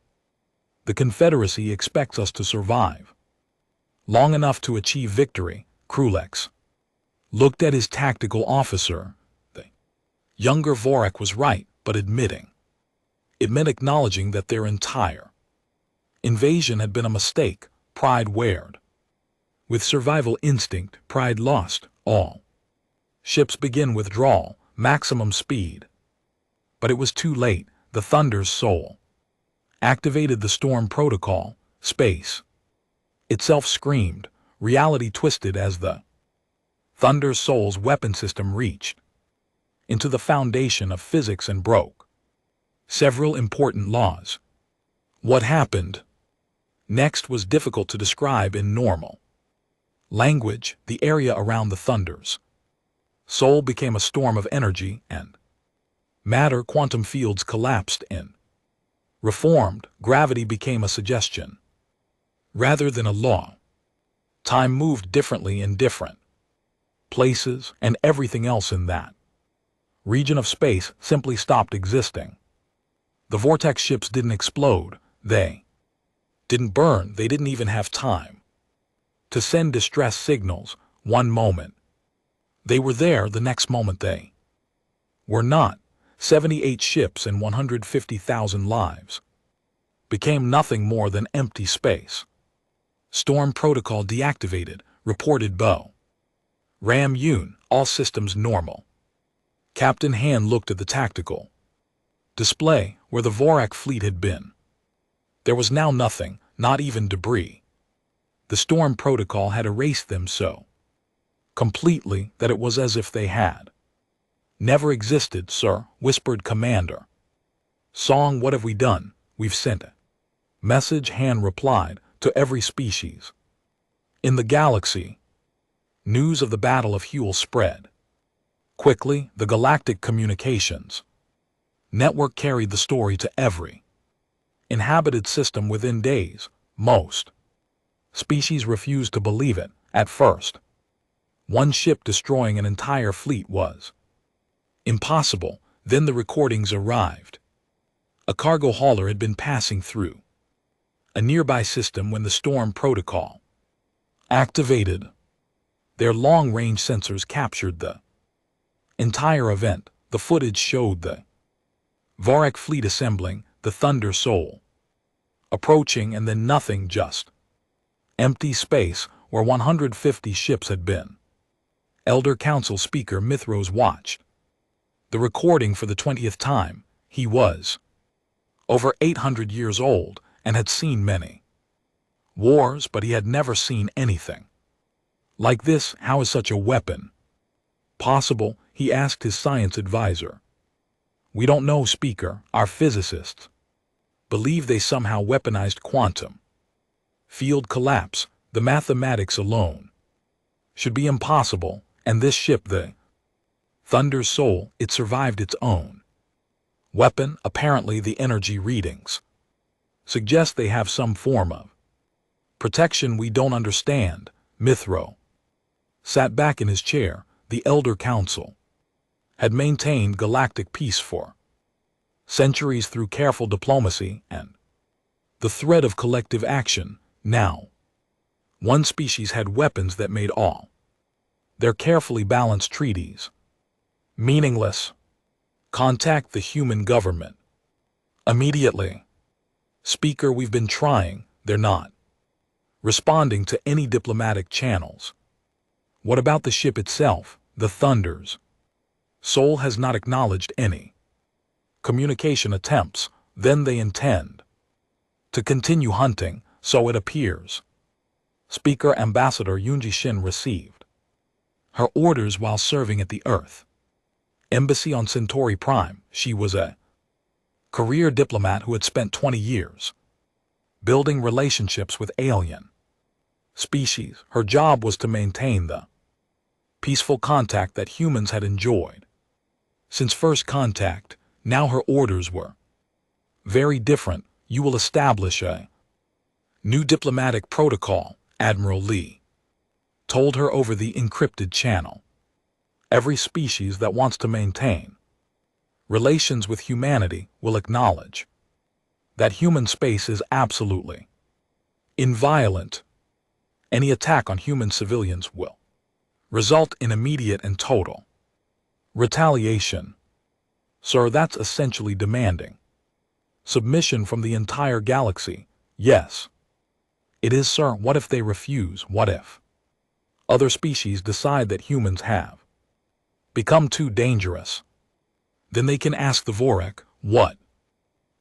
The Confederacy expects us to survive long enough to achieve victory. Krulex looked at his tactical officer. The younger Vorak was right, but admitting. It meant acknowledging that their entire invasion had been a mistake. Pride wared. With survival instinct, pride lost all. Ships begin withdrawal, maximum speed. But it was too late. The Thunder's Soul activated the Storm Protocol. Space itself screamed. Reality twisted as the Thunder's Soul's weapon system reached into the foundation of physics and broke several important laws. What happened next was difficult to describe in normal language. The area around the Thunder's Soul became a storm of energy and matter. Quantum fields collapsed in reformed. Gravity became a suggestion rather than a law. Time moved differently in different places, and everything else in that region of space simply stopped existing. The vortex ships didn't explode. They didn't burn. They didn't even have time to send distress signals. One moment they were there, the next moment they were not. 78 ships and 150,000 lives became nothing more than empty space. Storm protocol deactivated, reported Bo. Ram Yun, all systems normal. Captain Han looked at the tactical display where the Vorak fleet had been. There was now nothing, not even debris. The storm protocol had erased them so completely that it was as if they had never existed, sir, whispered Commander Song. What have we done? We've sent a message, Han replied, to every species in the galaxy. News of the Battle of Huel spread quickly. The galactic communications network carried the story to every inhabited system within days. Most species refused to believe it at first. One ship destroying an entire fleet was impossible. Then the recordings arrived. A cargo hauler had been passing through a nearby system when the storm protocol activated. Their long-range sensors captured the entire event. The footage showed the Vorak fleet assembling, the Thunder Soul approaching, and then nothing, just empty space where 150 ships had been. Elder Council Speaker Mithros watched the recording for the 20th time. He was over 800 years old and had seen many wars, but he had never seen anything like this. How is such a weapon possible? He asked his science advisor. We don't know, Speaker. Our physicists believe they somehow weaponized quantum field collapse. The mathematics alone should be impossible, and this ship, the Thunder Soul, it survived its own weapon. Apparently the energy readings suggest they have some form of protection we don't understand. Mithro sat back in his chair. The Elder Council had maintained galactic peace for centuries through careful diplomacy and the threat of collective action. Now, one species had weapons that made all their carefully balanced treaties meaningless. Contact the human government immediately. Speaker, we've been trying. They're not responding to any diplomatic channels. What about the ship itself? The Thunder's Soul has not acknowledged any communication attempts. Then they intend to continue hunting, so it appears. Speaker, Ambassador Yunji Shin received her orders while serving at the Earth Embassy on Centauri Prime. She was a career diplomat who had spent 20 years building relationships with alien species. Her job was to maintain the peaceful contact that humans had enjoyed since first contact. Now her orders were very different. You will establish a new diplomatic protocol, Admiral Lee told her over the encrypted channel. Every species that wants to maintain relations with humanity will acknowledge that human space is absolutely inviolate. Any attack on human civilians will result in immediate and total retaliation. Sir, that's essentially demanding submission from the entire galaxy. Yes, it is, sir. What if they refuse? What if other species decide that humans have become too dangerous? Then they can ask the Vorak, what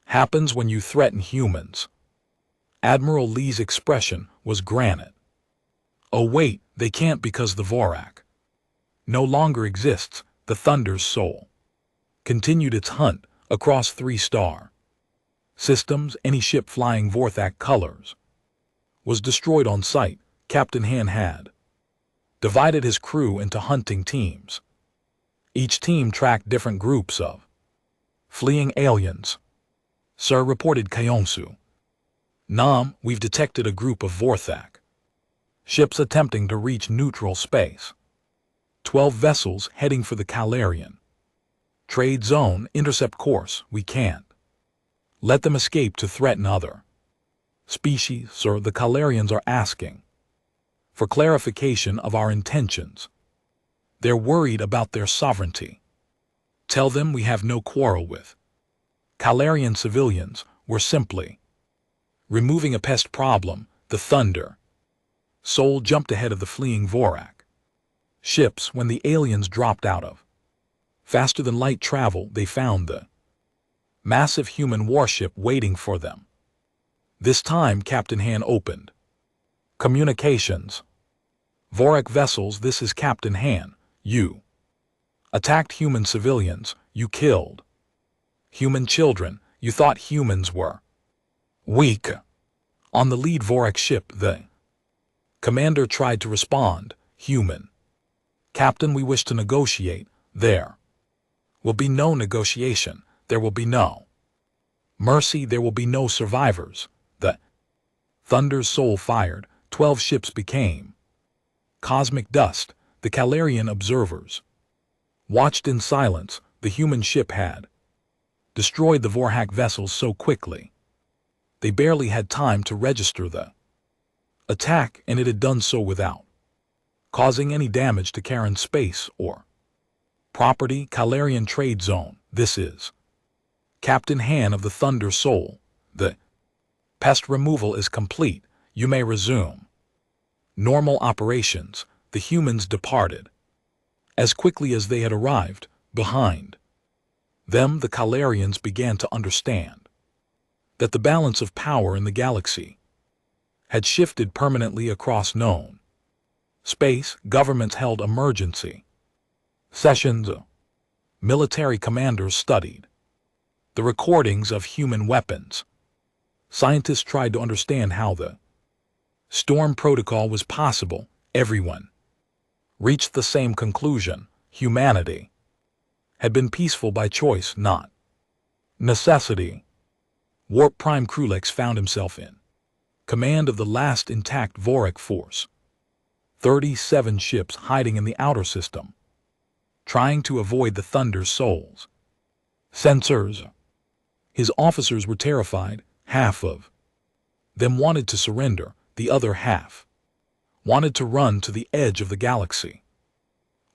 happens when you threaten humans? Admiral Lee's expression was granite. Oh wait, they can't, because the Vorak no longer exists. The Thunder's Soul continued its hunt across 3-star systems. Any ship flying Vorthak colors was destroyed on sight. Captain Han had divided his crew into hunting teams. Each team tracked different groups of fleeing aliens. Sir, reported Kyonsu. Nam, we've detected a group of Vorthak ships attempting to reach neutral space. 12 vessels heading for the Calarian trade zone. Intercept course. We can't let them escape to threaten other species. Sir, the Calarians are asking for clarification of our intentions. They're worried about their sovereignty. Tell them we have no quarrel with Calarian civilians. We're simply removing a pest problem. The Thunder Soul jumped ahead of the fleeing Vorak ships when the aliens dropped out of faster-than-light travel. They found the massive human warship waiting for them. This time Captain Han opened communications. Vorak vessels, this is Captain Han. You attacked human civilians. You killed human children. You thought humans were weak. On the lead Vorak ship, the commander tried to respond. Human Captain, we wish to negotiate. There will be no negotiation. There will be no mercy. There will be no survivors. The Thunder's soul fired. 12 ships became cosmic dust. The Calarian observers watched in silence. The human ship had destroyed the Vorhak vessels so quickly they barely had time to register the attack, and it had done so without causing any damage to Karen space or property. Calarian trade zone. This is Captain Han of the Thunder Soul. The pest removal is complete. You may resume normal operations. The humans departed as quickly as they had arrived. Behind them, the Calarians began to understand that the balance of power in the galaxy had shifted permanently across known space. Governments held emergency sessions. Military commanders studied the recordings of human weapons. Scientists tried to understand how the storm protocol was possible. Everyone reached the same conclusion. Humanity had been peaceful by choice, not necessity. Warp Prime Krulex found himself in command of the last intact Vorak force. 37 ships hiding in the outer system, trying to avoid the Thunder Soul's sensors. His officers were terrified. Half of them wanted to surrender. The other half wanted to run to the edge of the galaxy.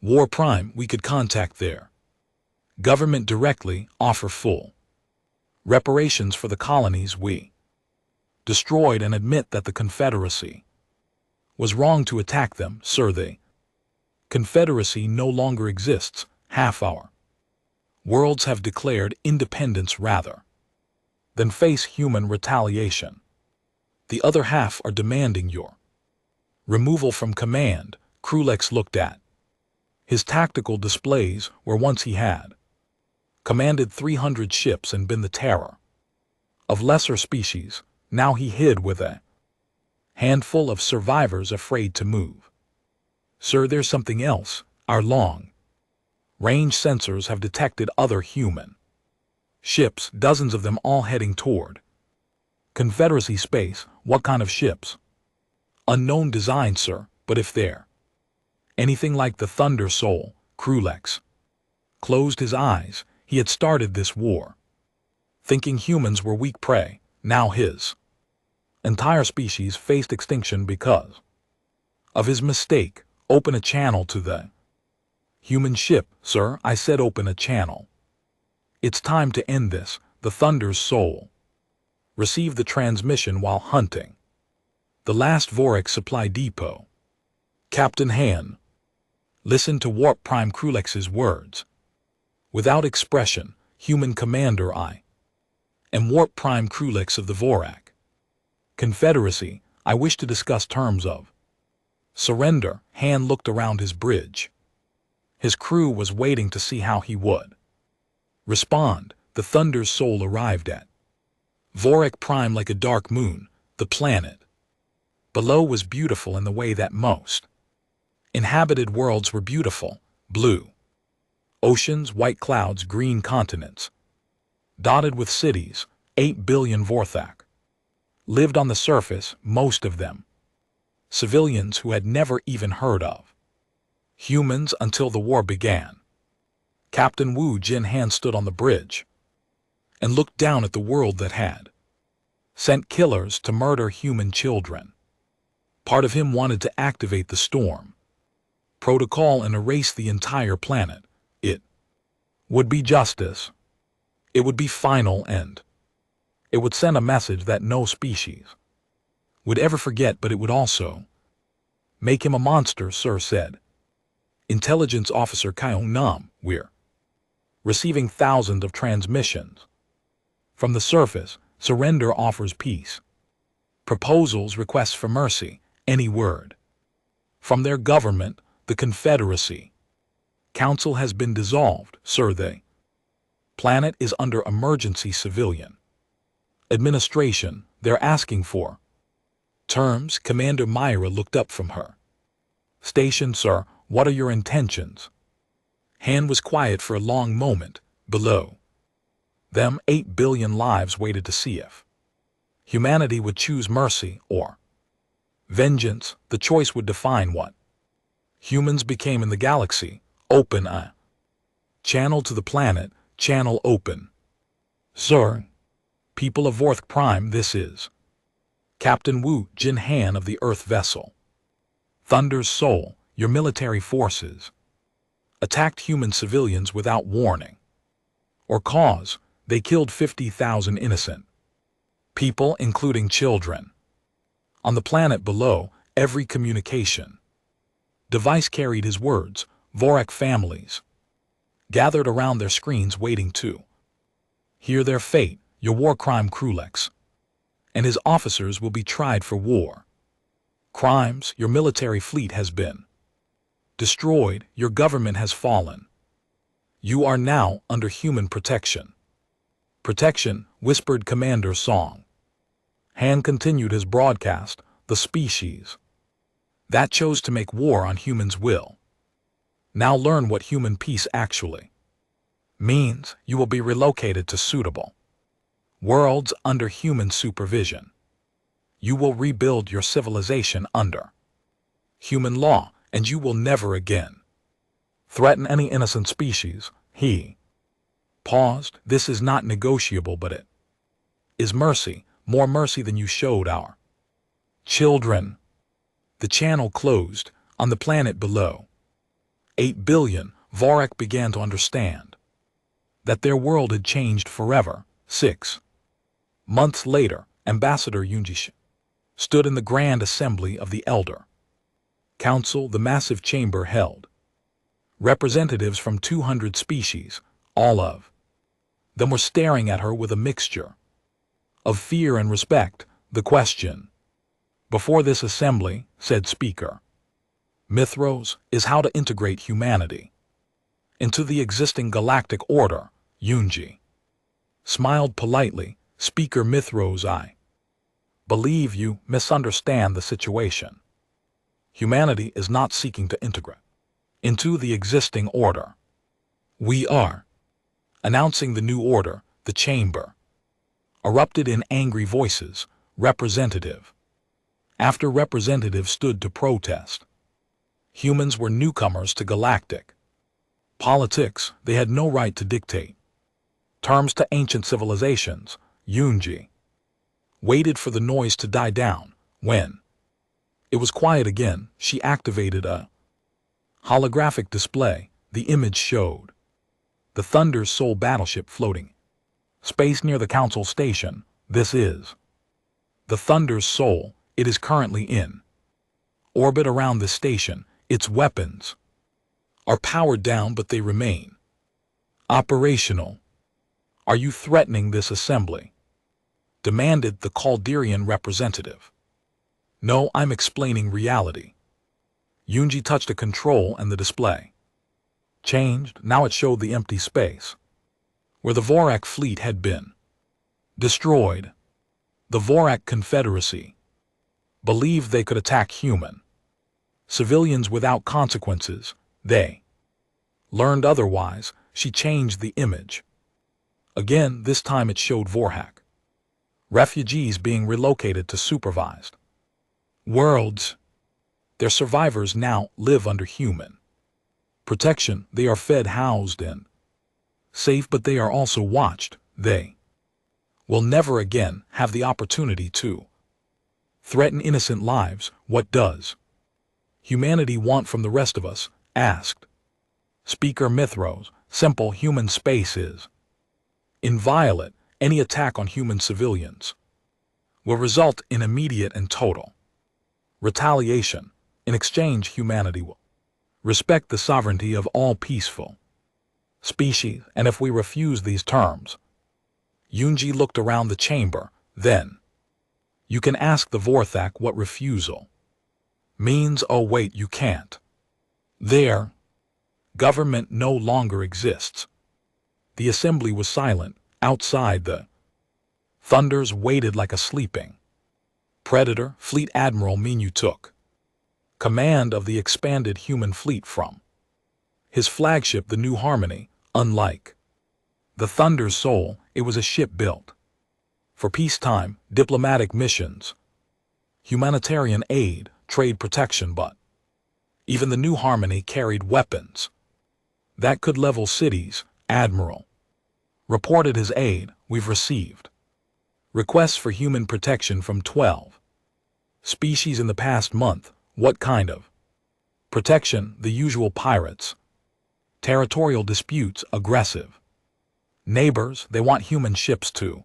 War Prime, we could contact their government directly, offer full reparations for the colonies we destroyed, and admit that the Confederacy was wrong to attack them. Sir, the Confederacy no longer exists. Half our worlds have declared independence rather than face human retaliation. The other half are demanding your removal from command. Krulex looked at his tactical displays, where once he had commanded 300 ships and been the terror of lesser species. Now he hid with a handful of survivors afraid to move. Sir, there's something else. Our long-range sensors have detected other human ships, dozens of them, all heading toward Confederacy space. What kind of ships? Unknown design, sir, but if they're anything like the Thunder Soul. Krulex closed his eyes. He had started this war thinking humans were weak prey. Now his entire species faced extinction because of his mistake. Open a channel to the human ship. Sir, I said open a channel. It's time to end this. The Thunder's Soul received the transmission while hunting the last Vorak supply depot. Captain Han listened to Warp Prime Krulex's words. Without expression, human commander, I am Warp Prime Krulex of the Vorak Confederacy. I wish to discuss terms of surrender. Han looked around his bridge. His crew was waiting to see how he would respond. The Thunder's Soul arrived at Vorak Prime like a dark moon. The planet below was beautiful in the way that most inhabited worlds were beautiful. Blue oceans, white clouds, green continents, dotted with cities. 8 billion Vorthak lived on the surface, most of them civilians who had never even heard of humans until the war began. Captain Wu Jinhan stood on the bridge and looked down at the world that had sent killers to murder human children. Part of him wanted to activate the storm protocol and erase the entire planet. It would be justice. It would be final end. It would send a message that no species would ever forget, but it would also make him a monster, Sir said. Intelligence Officer Kyung Nam, we're receiving thousands of transmissions. From the surface, surrender offers peace. Proposals, requests for mercy, any word. From their government, the Confederacy. Council has been dissolved, Sir. The planet is under emergency civilian administration. They're asking for terms. Commander Myra looked up from her station. Sir, what are your intentions? Han was quiet for a long moment. Below them, 8 billion lives waited to see if humanity would choose mercy or vengeance. The choice would define what humans became in the galaxy. Open a channel to the planet. Channel open. Sir, people of Vorth Prime, this is Captain Wu Jin Han of the Earth vessel Thunder's Soul. Your military forces attacked human civilians without warning or cause. They killed 50,000 innocent people, including children. On the planet below, every communication device carried his words. Vorak families gathered around their screens waiting to hear their fate. Your war crime Krulex and his officers will be tried for war crimes. Your military fleet has been destroyed. Your government has fallen. You are now under human protection. Protection, whispered Commander Song. Han continued his broadcast. The species that chose to make war on humans will now learn what human peace actually means. You will be relocated to suitable worlds under human supervision. You will rebuild your civilization under human law, and you will never again threaten any innocent species. He paused. This is not negotiable, but it is mercy, more mercy than you showed our children. The channel closed. On the planet below, 8 billion, Vorak began to understand that their world had changed forever. 6 months later, Ambassador Yunji stood in the Grand Assembly of the Elder Council. The massive chamber held representatives from 200 species. All of them were staring at her with a mixture of fear and respect. The question before this assembly, said Speaker Mithros, is how to integrate humanity into the existing galactic order. Yunji smiled politely. Speaker Mithros, I believe you misunderstand the situation. Humanity is not seeking to integrate into the existing order. We are announcing the new order. The chamber erupted in angry voices. Representative after representative stood to protest. Humans were newcomers to galactic politics. They had no right to dictate terms to ancient civilizations. Yunji waited for the noise to die down. When it was quiet again, she activated a holographic display. The image showed the Thunder's Soul battleship floating space near the council station. This is the Thunder's Soul. It is currently in orbit around the station. Its weapons are powered down, but they remain operational. Are you threatening this assembly? Demanded the Calderian representative. No, I'm explaining reality. Yunji touched a control and the display changed. Now it showed the empty space where the Vorak fleet had been destroyed. The Vorak Confederacy believed they could attack human civilians without consequences. They learned otherwise. She changed the image again. This time it showed Vorhak refugees being relocated to supervised worlds. Their survivors now live under human protection. They are fed, housed, and safe, but they are also watched. They will never again have the opportunity to threaten innocent lives. What does humanity want from the rest of us? Asked Speaker Mithros. Simple human space is inviolate. Any attack on human civilians will result in immediate and total retaliation. In exchange, humanity will respect the sovereignty of all peaceful species, and if we refuse these terms. Yunji looked around the chamber. Then, you can ask the Vorthak what refusal means. Oh wait, you can't. Their government no longer exists. The assembly was silent. Outside, the thunders waited like a sleeping predator. Fleet Admiral Minyu took command of the expanded human fleet from his flagship, the New Harmony. Unlike the Thunder's Soul, it was a ship built for peacetime, diplomatic missions, humanitarian aid, trade protection, but even the New Harmony carried weapons that could level cities. Admiral reported his aid. We've received requests for human protection from 12 species in the past month. What kind of protection? The usual pirates, territorial disputes, aggressive neighbors. They want human ships to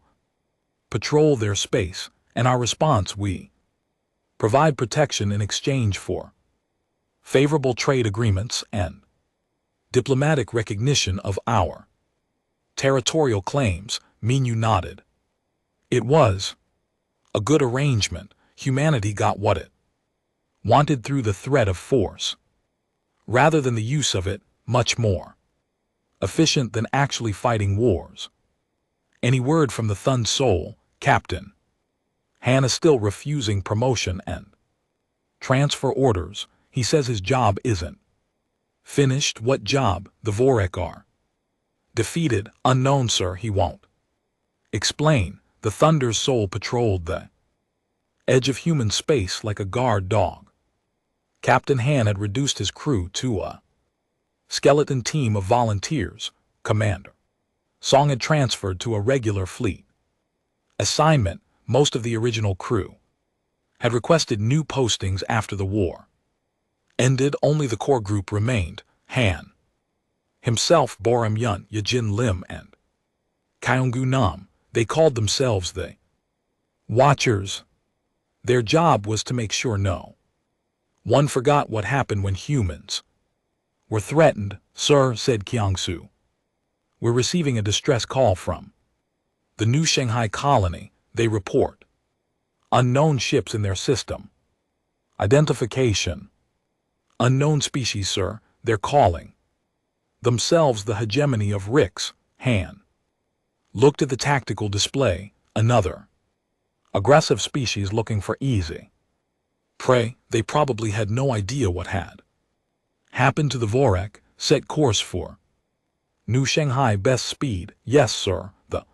patrol their space, and our response: we provide protection in exchange for favorable trade agreements and diplomatic recognition of our territorial claims. Minyu nodded. It was a good arrangement. Humanity got what it wanted through the threat of force, rather than the use of it. Much more efficient than actually fighting wars. Any word from the Thun Soul? Captain Han is still refusing promotion and transfer orders. He says his job isn't finished. What job? The Vorek are defeated. Unknown, sir. He won't explain. The Thunder's Soul patrolled the edge of human space like a guard dog. Captain Han had reduced his crew to a skeleton team of volunteers. Commander Song had transferred to a regular fleet assignment. Most of the original crew had requested new postings after the war ended. Only the core group remained. Han himself, Boram Yun, Yajin Lim, and Kyunggu Nam. They called themselves the Watchers. Their job was to make sure no one forgot what happened when humans were threatened. Sir, said Kyungsu, we're receiving a distress call from the New Shanghai colony. They report unknown ships in their system. Identification: unknown species, sir. They're calling themselves the hegemony of Rix. Han looked at the tactical display. Another aggressive species looking for easy prey. They probably had no idea what had happened to the Vorek. Set course for New Shanghai. Best speed. Yes, sir. The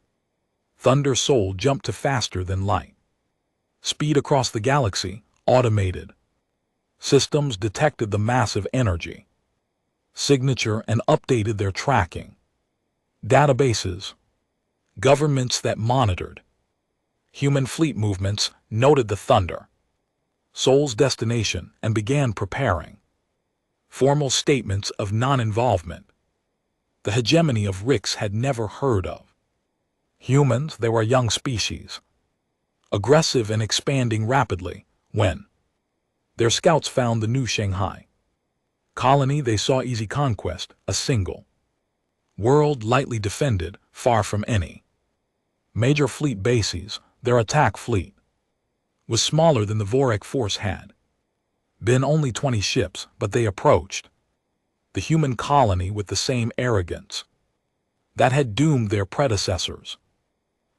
Thunder Soul jumped to faster than light speed across the galaxy. Automated systems detected the massive energy signature and updated their tracking databases. Governments that monitored human fleet movements noted the Thunder Soul's destination and began preparing formal statements of non-involvement. The hegemony of Rix had never heard of humans. They were a young species, aggressive and expanding rapidly. When their scouts found the New Shanghai colony, they saw easy conquest, a single world lightly defended, far from any major fleet bases. Their attack fleet was smaller than the Vorek force had been, only 20 ships, but they approached the human colony with the same arrogance that had doomed their predecessors.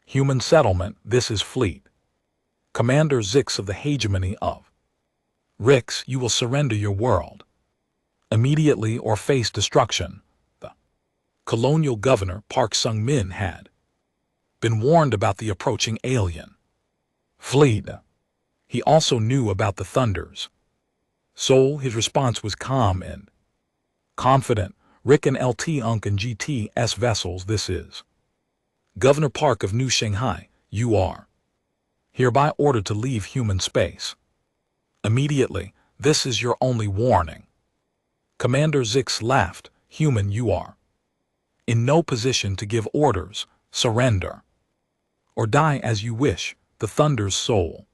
Human settlement. This is fleet Commander Zix of the hegemony of Rix. You will surrender your world immediately or face destruction. The colonial governor, Park Sung-min, had been warned about the approaching alien fleet. He also knew about the Thunder's Soul. His response was calm and confident. Rick and LT Unk and GTS vessels. This is Governor Park of New Shanghai. You are hereby ordered to leave human space immediately. This is your only warning. Commander Zix laughed. Human, you are In no position to give orders, surrender. Or die as you wish, the Thunder's soul.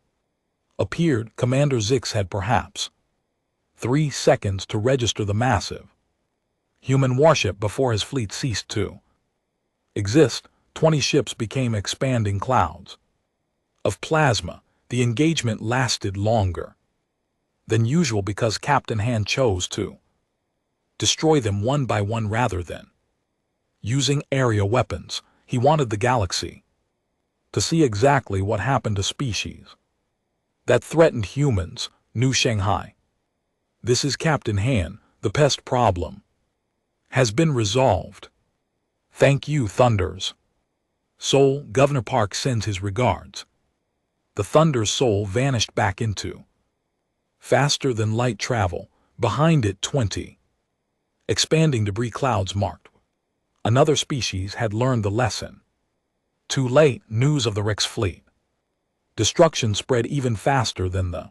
Appeared, Commander Zix had perhaps 3 seconds to register the massive human warship before his fleet ceased to exist. 20 ships became expanding clouds of plasma. The engagement lasted longer than usual because Captain Han chose to destroy them one by one rather than using area weapons. He wanted the galaxy to see exactly what happened to species that threatened humans. New Shanghai. This is Captain Han. The pest problem has been resolved. Thank you, Thunder's soul. Governor Park sends his regards. The Thunder's soul vanished back into faster than light travel. Behind it 20 expanding debris clouds marked. Another species had learned the lesson. Too late. News of the Rex fleet destruction spread even faster than the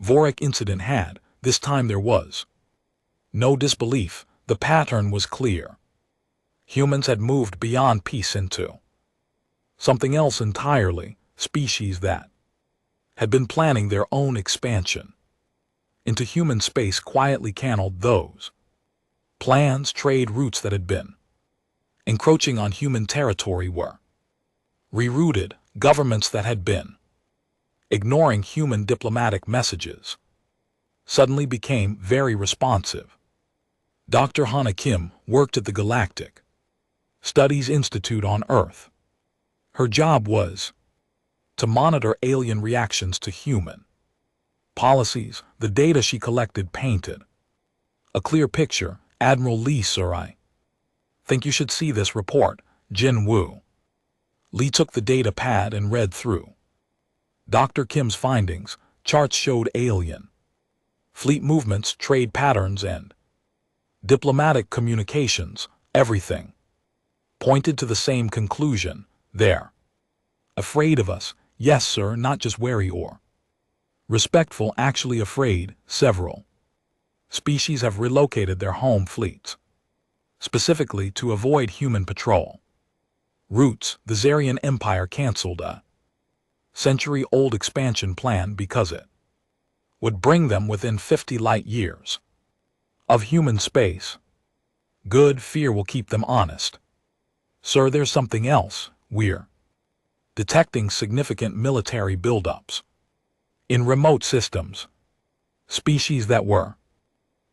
Vorik incident had. This time there was no disbelief. The pattern was clear. Humans had moved beyond peace into something else entirely. Species that had been planning their own expansion into human space quietly canceled those plans. Trade routes that had been encroaching on human territory were rerouted. Governments that had been ignoring human diplomatic messages suddenly became very responsive. Dr. Hana Kim worked at the Galactic Studies Institute on Earth. Her job was to monitor alien reactions to human policies. The data she collected painted a clear picture. Admiral Lee, sir, I think you should see this report. Jin Woo. Lee took the data pad and read through Dr. Kim's findings. Charts showed alien fleet movements, trade patterns, and diplomatic communications. Everything pointed to the same conclusion. They're afraid of us. Yes, sir, not just wary or respectful, actually afraid. Several species have relocated their home fleets specifically to avoid human patrol routes. The Zarian Empire canceled a century-old expansion plan because it would bring them within 50 light years of human space. Good. Fear will keep them honest. Sir, there's something else. We're detecting significant military buildups in remote systems. Species that were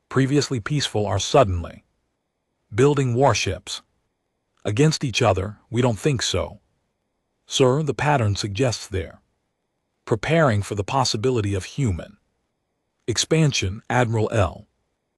previously peaceful are suddenly building warships against each other. We don't think so, sir. The pattern suggests they're preparing for the possibility of human expansion. Admiral L.